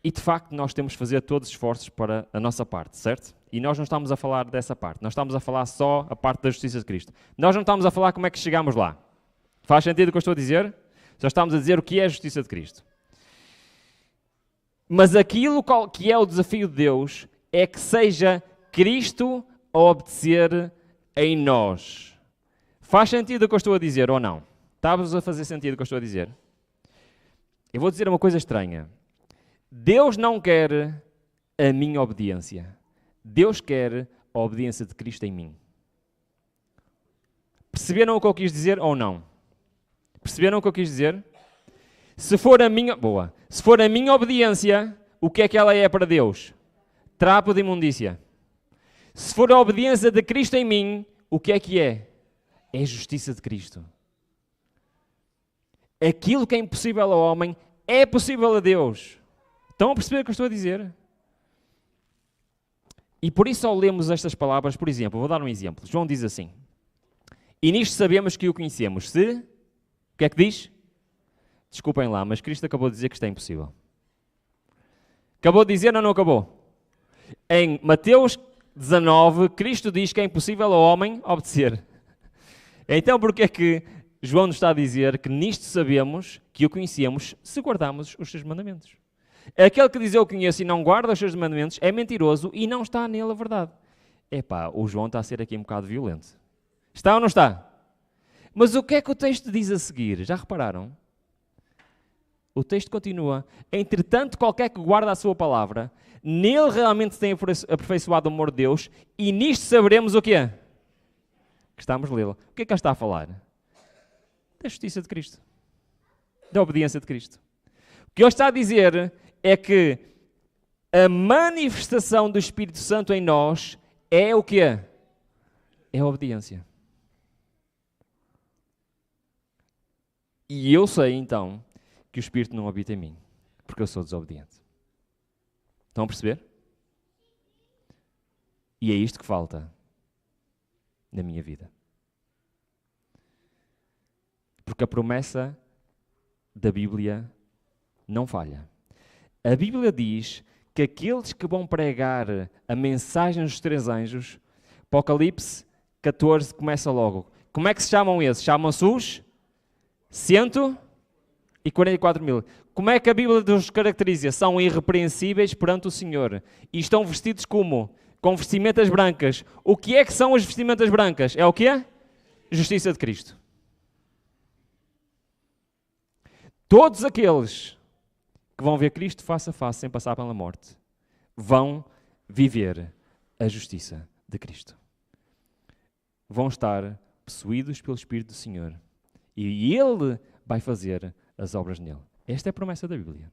e de facto nós temos que fazer todos os esforços para a nossa parte, certo? E nós não estamos a falar dessa parte. Nós estamos a falar só a parte da justiça de Cristo. Nós não estamos a falar como é que chegamos lá. Faz sentido o que eu estou a dizer? Só estamos a dizer o que é a justiça de Cristo. Mas aquilo que é o desafio de Deus é que seja Cristo a obedecer em nós. Faz sentido o que eu estou a dizer ou não? Está-vos a fazer sentido o que eu estou a dizer? Eu vou dizer uma coisa estranha. Deus não quer a minha obediência. Deus quer a obediência de Cristo em mim. Perceberam o que eu quis dizer ou não? Perceberam o que eu quis dizer? Se for a minha obediência, o que é que ela é para Deus? Trapo de imundícia. Se for a obediência de Cristo em mim, o que é? É a justiça de Cristo. Aquilo que é impossível ao homem é possível a Deus. Estão a perceber o que eu estou a dizer? E por isso, ao lermos estas palavras, por exemplo, vou dar um exemplo. João diz assim: e nisto sabemos que o conhecemos. O que é que diz? Desculpem lá, mas Cristo acabou de dizer que isto é impossível. Acabou de dizer ou não acabou? Em Mateus 19, Cristo diz que é impossível ao homem obedecer. Então, porque é que João nos está a dizer que nisto sabemos que o conhecemos se guardarmos os seus mandamentos. Aquele que diz eu conheço e não guarda os seus mandamentos é mentiroso e não está nele a verdade. Epá, o João está a ser aqui um bocado violento. Está ou não está? Mas o que é que o texto diz a seguir? Já repararam? O texto continua. Entretanto, qualquer que guarda a sua palavra, nele realmente tem aperfeiçoado o amor de Deus e nisto saberemos o quê? Que estamos lê-lo. O que é que ele está a falar? Da justiça de Cristo. Da obediência de Cristo. O que ele está a dizer é que a manifestação do Espírito Santo em nós é o quê? É a obediência. E eu sei, então, que o Espírito não habita em mim, porque eu sou desobediente. Estão a perceber? E é isto que falta na minha vida. Porque a promessa da Bíblia não falha. A Bíblia diz que aqueles que vão pregar a mensagem dos 3 anjos, Apocalipse 14 começa logo. Como é que se chamam esses? Chamam-se os 144.000. Como é que a Bíblia os caracteriza? São irrepreensíveis perante o Senhor. E estão vestidos como? Com vestimentas brancas. O que é que são as vestimentas brancas? É o quê? Justiça de Cristo. Todos aqueles que vão ver Cristo face a face sem passar pela morte vão viver a justiça de Cristo. Vão estar possuídos pelo Espírito do Senhor. E Ele vai fazer as obras nele. Esta é a promessa da Bíblia.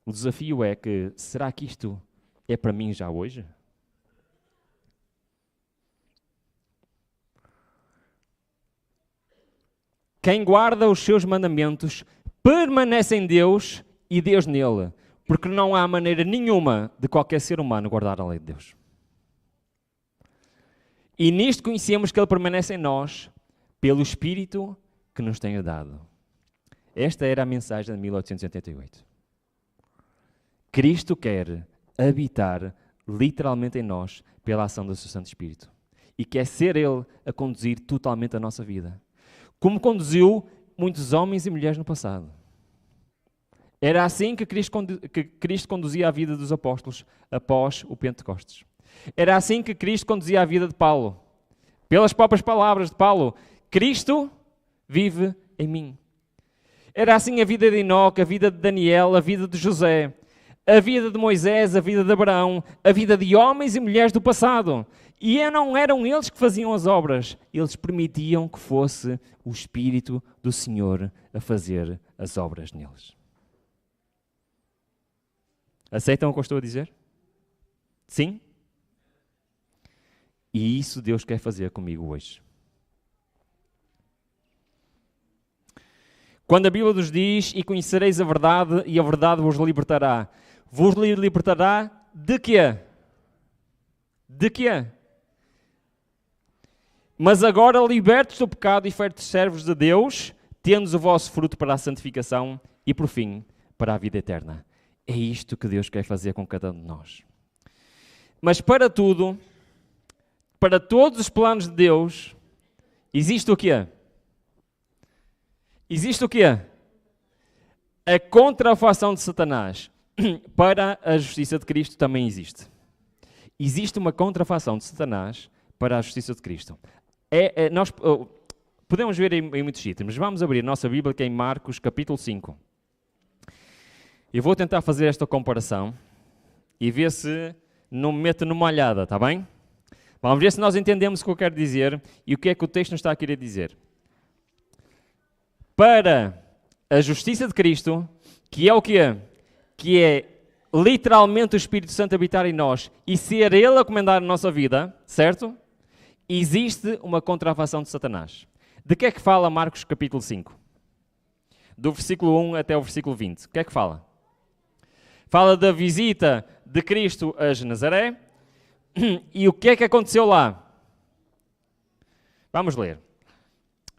O desafio é que, será que isto é para mim já hoje? Quem guarda os seus mandamentos permanece em Deus e Deus nele, porque não há maneira nenhuma de qualquer ser humano guardar a lei de Deus. E nisto conhecemos que Ele permanece em nós pelo Espírito que nos tem dado. Esta era a mensagem de 1888. Cristo quer habitar literalmente em nós pela ação do seu Santo Espírito. E quer ser Ele a conduzir totalmente a nossa vida. Como conduziu muitos homens e mulheres no passado. Era assim que Cristo conduzia a vida dos apóstolos após o Pentecostes. Era assim que Cristo conduzia a vida de Paulo. Pelas próprias palavras de Paulo, Cristo vive em mim. Era assim a vida de Enoque, a vida de Daniel, a vida de José, a vida de Moisés, a vida de Abraão, a vida de homens e mulheres do passado. E não eram eles que faziam as obras, eles permitiam que fosse o Espírito do Senhor a fazer as obras neles. Aceitam o que eu estou a dizer? Sim? E isso Deus quer fazer comigo hoje. Quando a Bíblia nos diz, e conhecereis a verdade, e a verdade vos libertará. Vos libertará de quê? De quê? Mas agora libertos do pecado e feitos servos de Deus, tendes o vosso fruto para a santificação e, por fim, para a vida eterna. É isto que Deus quer fazer com cada um de nós. Mas para tudo, para todos os planos de Deus, existe o quê? Existe o quê? A contrafação de Satanás. Para a justiça de Cristo também existe. Existe uma contrafação de Satanás para a justiça de Cristo. Nós podemos ver em muitos sítios, mas vamos abrir a nossa Bíblia, que é em Marcos, capítulo 5. Eu vou tentar fazer esta comparação e ver se não me meto numa olhada, está bem? Vamos ver se nós entendemos o que eu quero dizer e o que é que o texto nos está a querer dizer. Para a justiça de Cristo, que é o quê? Que é literalmente o Espírito Santo habitar em nós e ser Ele a comandar a nossa vida, certo? Existe uma contrafação de Satanás. De que é que fala Marcos capítulo 5? Do versículo 1 até o versículo 20. O que é que fala? Fala da visita de Cristo a Nazaré. E o que é que aconteceu lá? Vamos ler.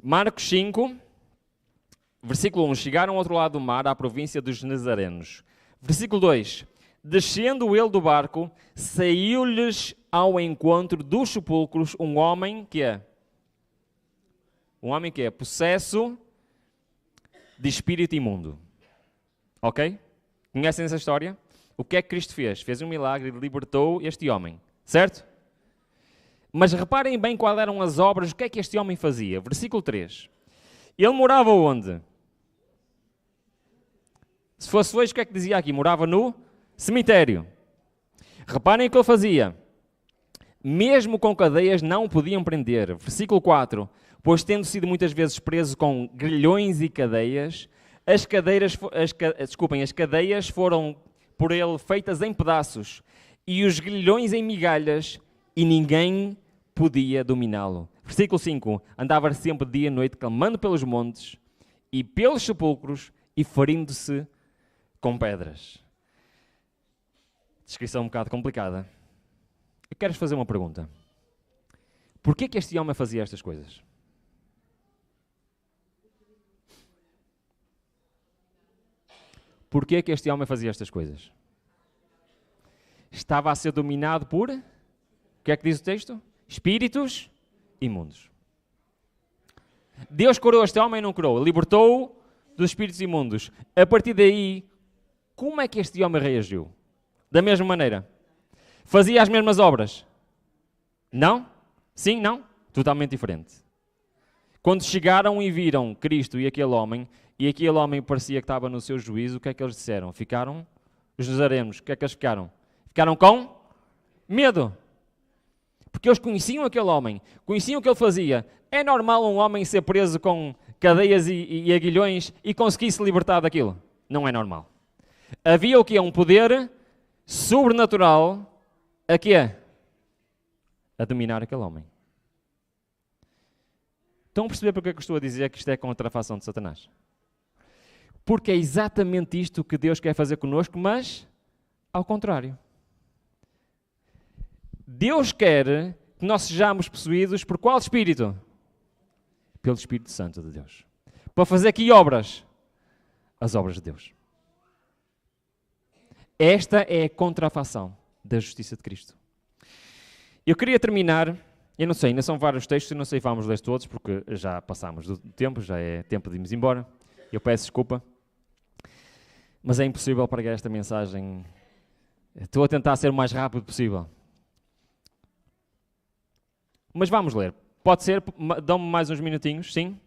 Marcos 5, versículo 1. Chegaram ao outro lado do mar, à província dos Nazarenos. Versículo 2. Descendo ele do barco, saiu-lhes ao encontro dos sepulcros um homem que é Um homem que é possesso de espírito imundo. Ok? Conhecem essa história? O que é que Cristo fez? Fez um milagre e libertou este homem. Certo? Mas reparem bem quais eram as obras, o que é que este homem fazia. Versículo 3. Ele morava onde? Se fosse hoje, o que é que dizia aqui? Morava no cemitério. Reparem o que ele fazia. Mesmo com cadeias não o podiam prender. Versículo 4. Pois tendo sido muitas vezes preso com grilhões e cadeias, as cadeias foram por ele feitas em pedaços e os grilhões em migalhas e ninguém podia dominá-lo. Versículo 5. Andava sempre dia e noite clamando pelos montes e pelos sepulcros e ferindo-se com pedras. Descrição um bocado complicada. Eu quero fazer uma pergunta. Porquê que este homem fazia estas coisas? Porquê que este homem fazia estas coisas? Estava a ser dominado por... O que é que diz o texto? Espíritos imundos. Deus curou este homem ou não curou? Libertou-o dos espíritos imundos. A partir daí, como é que este homem reagiu? Da mesma maneira? Fazia as mesmas obras? Não? Sim? Não? Totalmente diferente. Quando chegaram e viram Cristo e aquele homem parecia que estava no seu juízo, o que é que eles disseram? Ficaram os nazarenos. O que é que eles ficaram? Ficaram com medo. Porque eles conheciam aquele homem, conheciam o que ele fazia. É normal um homem ser preso com cadeias e aguilhões e conseguir se libertar daquilo? Não é normal. Havia o quê? Um poder sobrenatural a quê? A dominar aquele homem. Estão a perceber porque é que eu estou a dizer que isto é contra a fação de Satanás? Porque é exatamente isto que Deus quer fazer connosco, mas ao contrário. Deus quer que nós sejamos possuídos por qual Espírito? Pelo Espírito Santo de Deus. Para fazer aqui obras. As obras de Deus. Esta é a contrafação da justiça de Cristo. Eu queria terminar, eu não sei, ainda são vários textos, eu não sei se vamos ler todos, porque já passámos do tempo, já é tempo de irmos embora. Eu peço desculpa. Mas é impossível pregar esta mensagem. Estou a tentar ser o mais rápido possível. Mas vamos ler. Pode ser? Dão-me mais uns minutinhos, sim?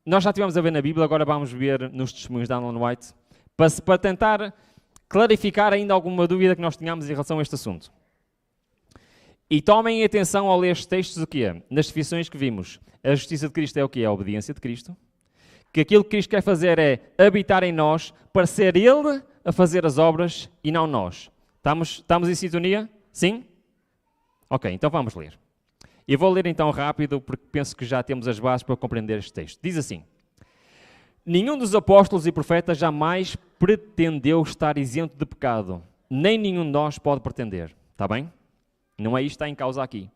Nós já estivemos a ver na Bíblia, agora vamos ver nos testemunhos de Ellen White, para tentar clarificar ainda alguma dúvida que nós tenhamos em relação a este assunto. E tomem atenção ao ler estes textos o quê? Nas definições que vimos. A justiça de Cristo é o quê? É a obediência de Cristo. Que aquilo que Cristo quer fazer é habitar em nós para ser Ele a fazer as obras e não nós. Estamos em sintonia? Sim? Ok, então vamos ler. Eu vou ler então rápido, porque penso que já temos as bases para compreender este texto. Diz assim: nenhum dos apóstolos e profetas jamais pretendeu estar isento de pecado, nem nenhum de nós pode pretender. Está bem? Não é isto que está em causa aqui.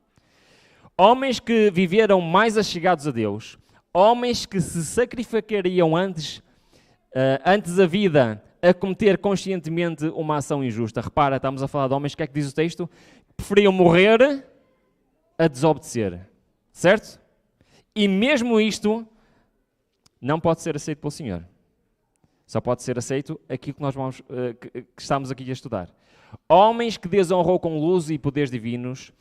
Homens que viveram mais achegados a Deus, homens que se sacrificariam antes a vida a cometer conscientemente uma ação injusta. Repara, estamos a falar de homens, o que é que diz o texto? Preferiam morrer a desobedecer. Certo? E mesmo isto não pode ser aceito pelo Senhor. Só pode ser aceito aquilo que nós que estamos aqui a estudar. Homens que desonrou com luz e poderes divinos,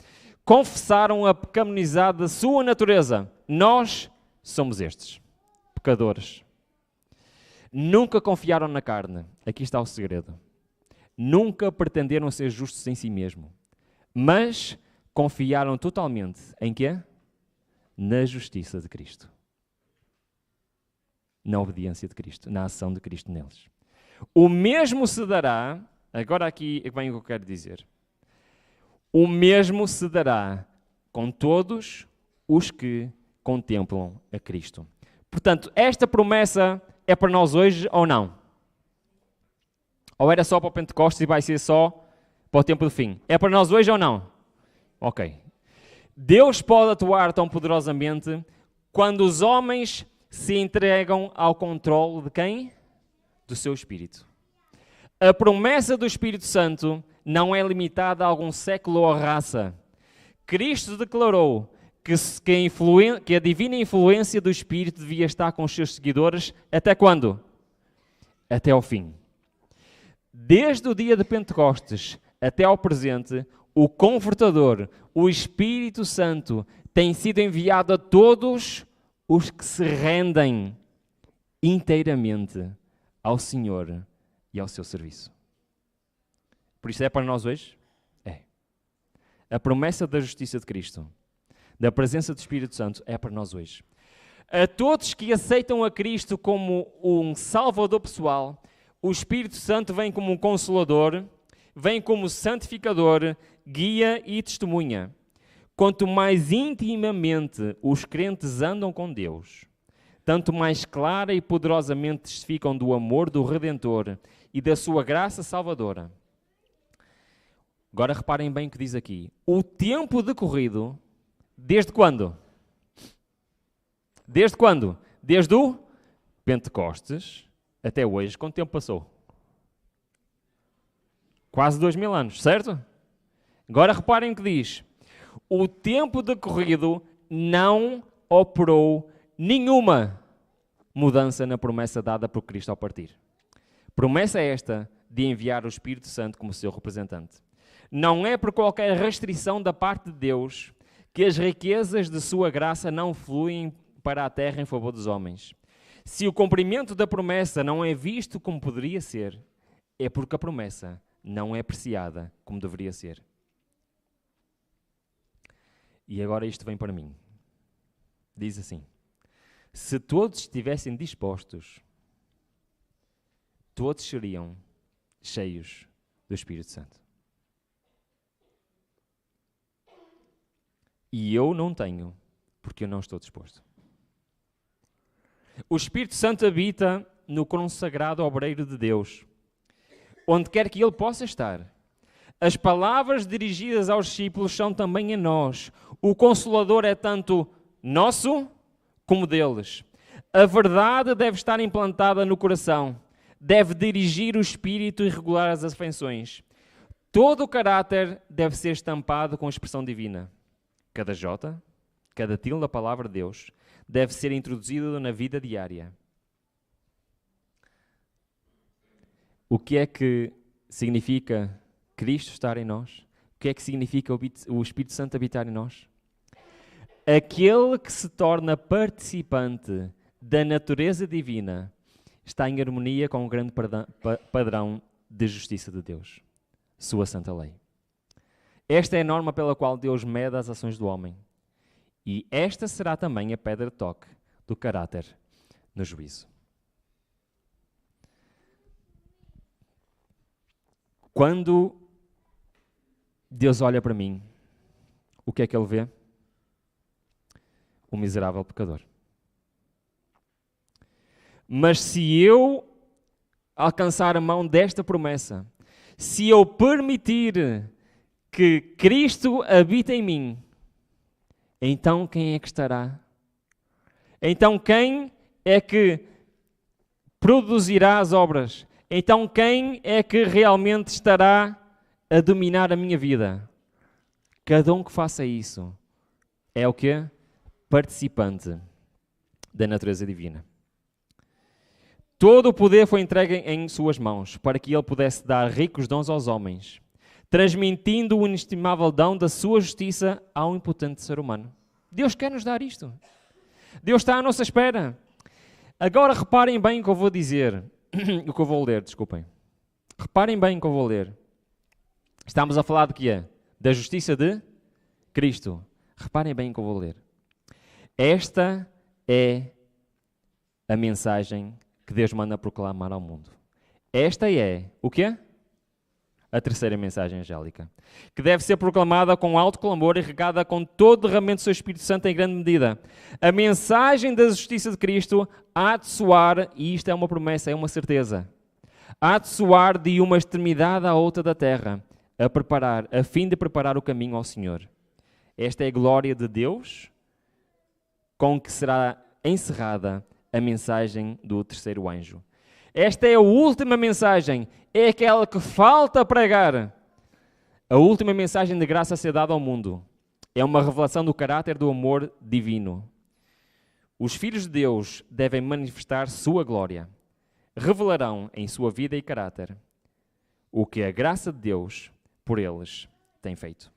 confessaram a pecaminosidade da sua natureza. Nós somos estes, pecadores. Nunca confiaram na carne. Aqui está o segredo. Nunca pretenderam ser justos em si mesmo. Mas confiaram totalmente em quê? Na justiça de Cristo. Na obediência de Cristo, na ação de Cristo neles. O mesmo se dará, agora aqui vem o que eu quero dizer. O mesmo se dará com todos os que contemplam a Cristo. Portanto, esta promessa é para nós hoje ou não? Ou era só para o Pentecostes e vai ser só para o tempo do fim? É para nós hoje ou não? Ok. Deus pode atuar tão poderosamente quando os homens se entregam ao controle de quem? Do seu Espírito. A promessa do Espírito Santo não é limitada a algum século ou raça. Cristo declarou que a divina influência do Espírito devia estar com os seus seguidores até quando? Até ao fim. Desde o dia de Pentecostes até ao presente, o Confortador, o Espírito Santo, tem sido enviado a todos os que se rendem inteiramente ao Senhor e ao seu serviço. Por isso é para nós hoje? É. A promessa da justiça de Cristo, da presença do Espírito Santo, é para nós hoje. A todos que aceitam a Cristo como um Salvador pessoal, o Espírito Santo vem como um Consolador, vem como santificador, guia e testemunha. Quanto mais intimamente os crentes andam com Deus, tanto mais clara e poderosamente testificam do amor do Redentor e da sua graça salvadora. Agora reparem bem o que diz aqui. O tempo decorrido, desde quando? Desde quando? Desde o Pentecostes até hoje. Quanto tempo passou? Quase 2000 anos, certo? Agora reparem o que diz. O tempo decorrido não operou nenhuma mudança na promessa dada por Cristo ao partir. Promessa esta de enviar o Espírito Santo como seu representante. Não é por qualquer restrição da parte de Deus que as riquezas de sua graça não fluem para a terra em favor dos homens. Se o cumprimento da promessa não é visto como poderia ser, é porque a promessa não é apreciada como deveria ser. E agora isto vem para mim. Diz assim: se todos estivessem dispostos, todos seriam cheios do Espírito Santo. E eu não tenho, porque eu não estou disposto. O Espírito Santo habita no consagrado obreiro de Deus, onde quer que ele possa estar. As palavras dirigidas aos discípulos são também a nós. O Consolador é tanto nosso como deles. A verdade deve estar implantada no coração, deve dirigir o espírito e regular as afeições. Todo o caráter deve ser estampado com a expressão divina. Cada jota, cada tilde da palavra de Deus deve ser introduzido na vida diária. O que é que significa Cristo estar em nós? O que é que significa o Espírito Santo habitar em nós? Aquele que se torna participante da natureza divina está em harmonia com o grande padrão de justiça de Deus, sua santa lei. Esta é a norma pela qual Deus mede as ações do homem. E esta será também a pedra de toque do caráter no juízo. Quando Deus olha para mim, o que é que Ele vê? O miserável pecador. Mas se eu alcançar a mão desta promessa, se eu permitir que Cristo habite em mim, então quem é que estará? Então quem é que produzirá as obras? Então quem é que realmente estará a dominar a minha vida? Cada um que faça isso é o quê? Participante da natureza divina. Todo o poder foi entregue em suas mãos para que ele pudesse dar ricos dons aos homens, transmitindo o inestimável dom da sua justiça ao impotente ser humano. Deus quer nos dar isto. Deus está à nossa espera. Agora reparem bem o que eu vou dizer, o que eu vou ler, desculpem. Reparem bem o que eu vou ler. Estamos a falar de quê? Da justiça de Cristo. Reparem bem o que eu vou ler. Esta é a mensagem que Deus manda proclamar ao mundo. Esta é o quê? A terceira mensagem angélica, que deve ser proclamada com alto clamor e regada com todo o derramamento do seu Espírito Santo em grande medida. A mensagem da justiça de Cristo há de soar, e isto é uma promessa, é uma certeza, há de soar de uma extremidade à outra da terra, a fim de preparar o caminho ao Senhor. Esta é a glória de Deus, com que será encerrada a mensagem do terceiro anjo. Esta é a última mensagem, é aquela que falta pregar. A última mensagem de graça a ser dada ao mundo. É uma revelação do caráter do amor divino. Os filhos de Deus devem manifestar sua glória. Revelarão em sua vida e caráter o que a graça de Deus por eles tem feito.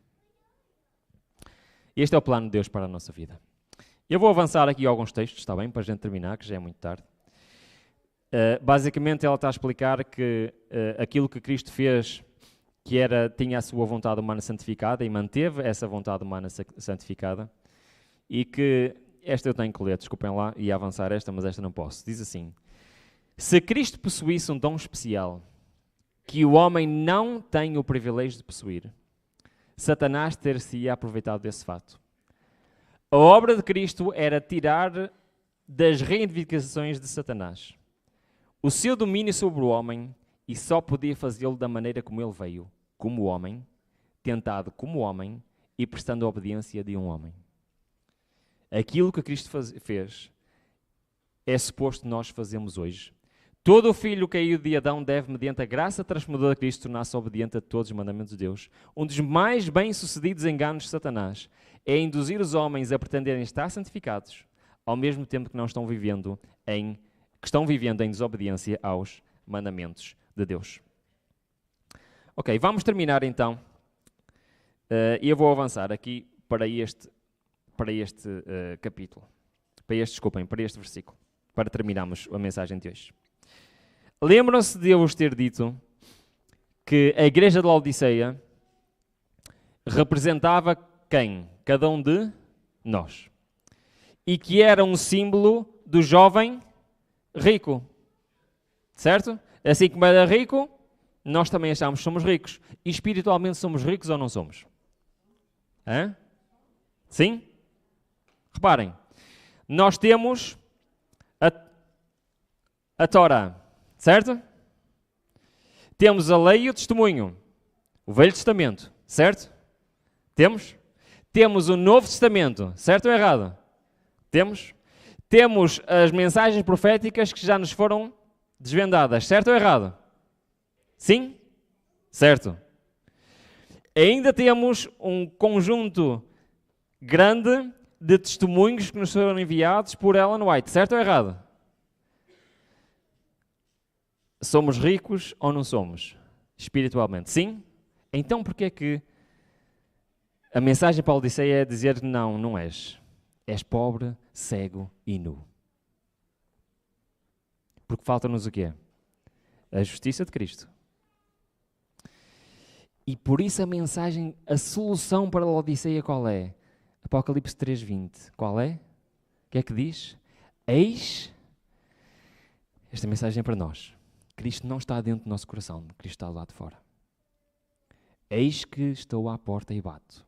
Este é o plano de Deus para a nossa vida. Eu vou avançar aqui alguns textos, está bem? Para a gente terminar, que já é muito tarde. Basicamente, ela está a explicar que aquilo que Cristo fez, que tinha a sua vontade humana santificada e manteve essa vontade humana santificada, e que, esta eu tenho que ler, desculpem lá, ia avançar esta, mas esta não posso. Diz assim: se Cristo possuísse um dom especial que o homem não tem o privilégio de possuir, Satanás ter-se-ia aproveitado desse fato. A obra de Cristo era tirar das reivindicações de Satanás o seu domínio sobre o homem, e só podia fazê-lo da maneira como ele veio, como homem, tentado como homem e prestando a obediência de um homem. Aquilo que Cristo fez é suposto nós fazemos hoje. Todo o filho caído de Adão deve, mediante a graça transformadora de Cristo, tornar-se obediente a todos os mandamentos de Deus. Um dos mais bem-sucedidos enganos de Satanás é induzir os homens a pretenderem estar santificados, ao mesmo tempo que não estão vivendo em desobediência aos mandamentos de Deus. Ok, vamos terminar então. E eu vou avançar aqui para este capítulo. Para este versículo. Para terminarmos a mensagem de hoje. Lembram-se de eu vos ter dito que a igreja de Laodiceia representava quem? Cada um de nós. E que era um símbolo do jovem rico. Certo? Assim como era rico, nós também achamos que somos ricos. E espiritualmente somos ricos ou não somos? Hã? Sim? Reparem, nós temos a Torá, certo? Temos a lei e o testemunho, o Velho Testamento, certo? Temos? Temos o Novo Testamento, certo ou errado? Temos? Temos as mensagens proféticas que já nos foram desvendadas, certo ou errado? Sim? Certo. Ainda temos um conjunto grande de testemunhos que nos foram enviados por Ellen White, certo ou errado? Somos ricos ou não somos? Espiritualmente, sim? Então porquê é que a mensagem para a Laodiceia é dizer não, não és? És pobre, cego e nu. Porque falta-nos o quê? A justiça de Cristo. E por isso a mensagem, a solução para a Laodiceia qual é? Apocalipse 3:20. Qual é? O que é que diz? Eis, esta mensagem é para nós. Cristo não está dentro do nosso coração, Cristo está lá de fora. Eis que estou à porta e bato.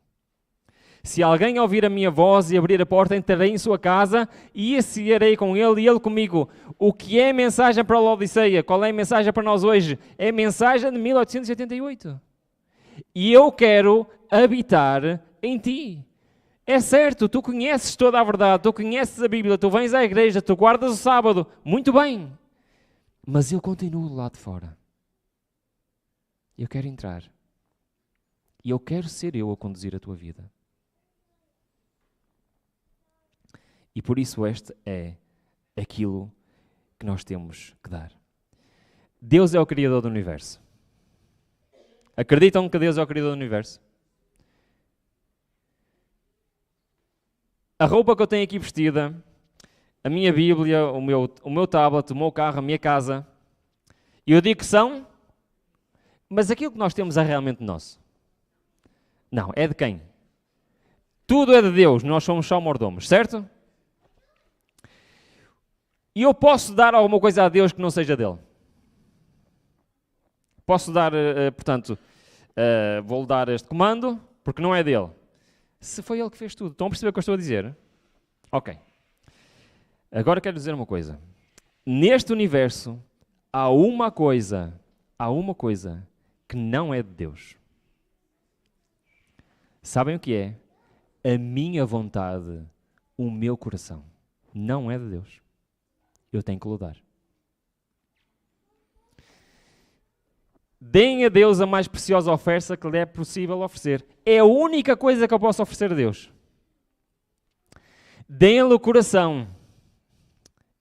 Se alguém ouvir a minha voz e abrir a porta, entrarei em sua casa e cearei com ele e ele comigo. O que é a mensagem para a Laodiceia? Qual é a mensagem para nós hoje? É a mensagem de 1888. E eu quero habitar em ti. É certo, tu conheces toda a verdade, tu conheces a Bíblia, tu vens à igreja, tu guardas o sábado. Muito bem. Mas eu continuo lá de fora. Eu quero entrar. E eu quero ser eu a conduzir a tua vida. E por isso este é aquilo que nós temos que dar. Deus é o Criador do Universo. Acreditam que Deus é o Criador do Universo? A roupa que eu tenho aqui vestida, a minha Bíblia, o meu tablet, o meu carro, a minha casa, eu digo que são, mas aquilo que nós temos é realmente nosso? Não, é de quem? Tudo é de Deus, nós somos só mordomos, certo? E eu posso dar alguma coisa a Deus que não seja dele? Posso dar, portanto, vou-lhe dar este comando, porque não é dele. Se foi ele que fez tudo. Estão a perceber o que eu estou a dizer? Ok. Agora quero dizer uma coisa. Neste universo, há uma coisa que não é de Deus. Sabem o que é? A minha vontade, o meu coração. Não é de Deus. Eu tenho que lutar. Deem a Deus a mais preciosa oferta que lhe é possível oferecer. É a única coisa que eu posso oferecer a Deus. Deem-lhe o coração.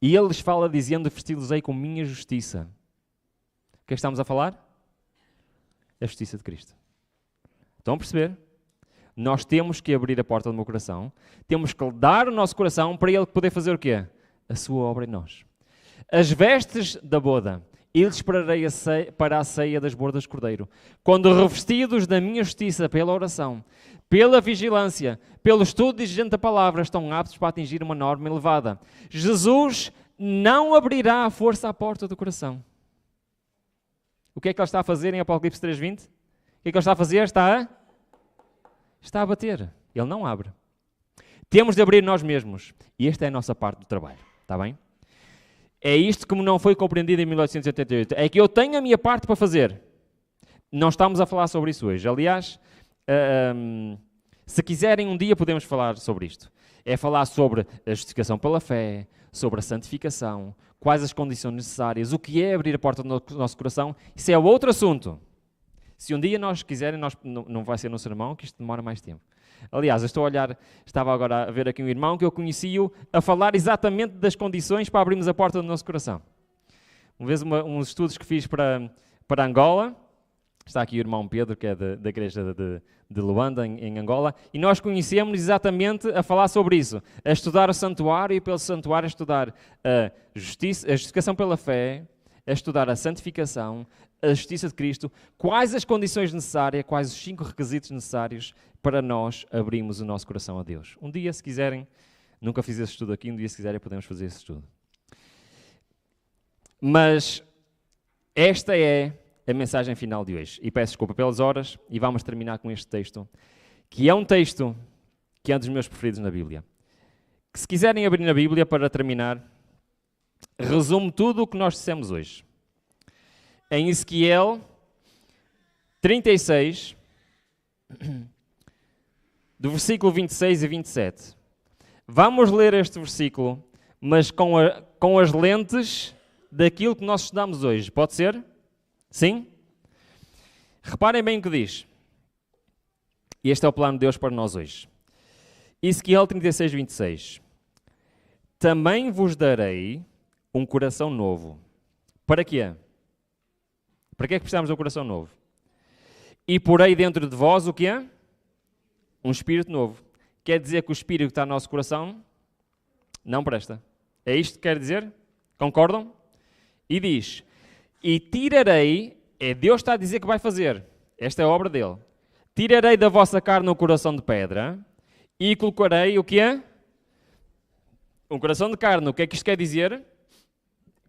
E ele lhes fala dizendo, vesti-los-ei com minha justiça. O que é que estamos a falar? A justiça de Cristo. Estão a perceber? Nós temos que abrir a porta do meu coração. Temos que dar o nosso coração para ele poder fazer o quê? A sua obra em nós. As vestes da boda, eu lhes prepararei para a ceia das bordas do cordeiro. Quando revestidos da minha justiça pela oração, pela vigilância, pelo estudo diligente da palavra, estão aptos para atingir uma norma elevada. Jesus não abrirá à força a porta do coração. O que é que ele está a fazer em Apocalipse 3:20? O que é que ele está a fazer? Está a bater. Ele não abre. Temos de abrir nós mesmos. E esta é a nossa parte do trabalho. Está bem? É isto que não foi compreendido em 1888. É que eu tenho a minha parte para fazer. Não estamos a falar sobre isso hoje. Aliás, se quiserem um dia podemos falar sobre isto. É falar sobre a justificação pela fé, sobre a santificação, quais as condições necessárias, o que é abrir a porta do nosso coração. Isso é outro assunto. Se um dia nós quiserem, não vai ser no sermão, que isto demora mais tempo. Aliás, estava agora a ver aqui um irmão que eu conheci-o a falar exatamente das condições para abrirmos a porta do nosso coração. Uma vez, uns estudos que fiz para Angola, está aqui o irmão Pedro, que é da igreja de Luanda, em Angola, e nós conhecemos exatamente a falar sobre isso, a estudar o santuário e pelo santuário a estudar a justificação pela fé, a estudar a santificação, a justiça de Cristo, quais as condições necessárias, quais os 5 requisitos necessários para nós abrirmos o nosso coração a Deus. Um dia, se quiserem, nunca fiz esse estudo aqui, um dia, se quiserem, podemos fazer esse estudo. Mas esta é a mensagem final de hoje. E peço desculpa pelas horas e vamos terminar com este texto, que é um texto que é um dos meus preferidos na Bíblia. Que se quiserem abrir na Bíblia para terminar, resume tudo o que nós dissemos hoje. Em Ezequiel 36, do versículo 26 e 27. Vamos ler este versículo, mas com as lentes daquilo que nós estudamos hoje. Pode ser? Sim? Reparem bem o que diz. Este é o plano de Deus para nós hoje. Ezequiel 36, 26. Também vos darei um coração novo. Para quê? Para que é que precisamos de um coração novo? E porei dentro de vós o que é? Um espírito novo. Quer dizer que o espírito que está no nosso coração não presta. É isto que quer dizer? Concordam? E diz, e tirarei, Deus está a dizer que vai fazer. Esta é a obra dele. Tirarei da vossa carne um coração de pedra e colocarei o que é? Um coração de carne. O que é que isto quer dizer?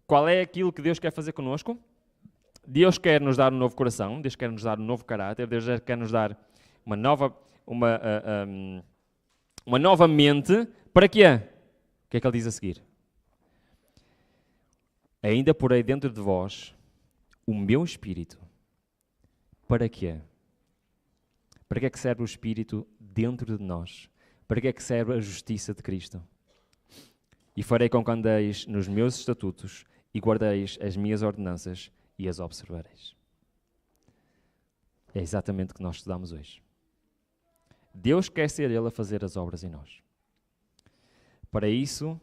Qual é aquilo que Deus quer fazer connosco? Deus quer nos dar um novo coração, Deus quer nos dar um novo caráter, Deus quer nos dar uma nova mente. Para quê? O que é que ele diz a seguir? Ainda porei dentro de vós o meu espírito. Para quê? Para que é que serve o espírito dentro de nós? Para que é que serve a justiça de Cristo? E farei com que andeis nos meus estatutos e guardeis as minhas ordenanças e as observareis. É exatamente o que nós estudamos hoje. Deus quer ser Ele a fazer as obras em nós. Para isso,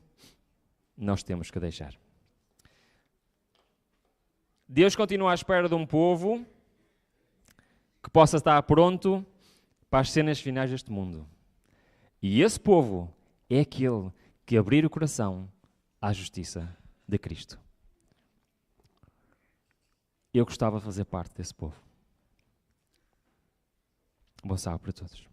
nós temos que deixar. Deus continua à espera de um povo que possa estar pronto para as cenas finais deste mundo. E esse povo é aquele que abrir o coração à justiça de Cristo. Eu gostava de fazer parte desse povo. Boa sábado para todos.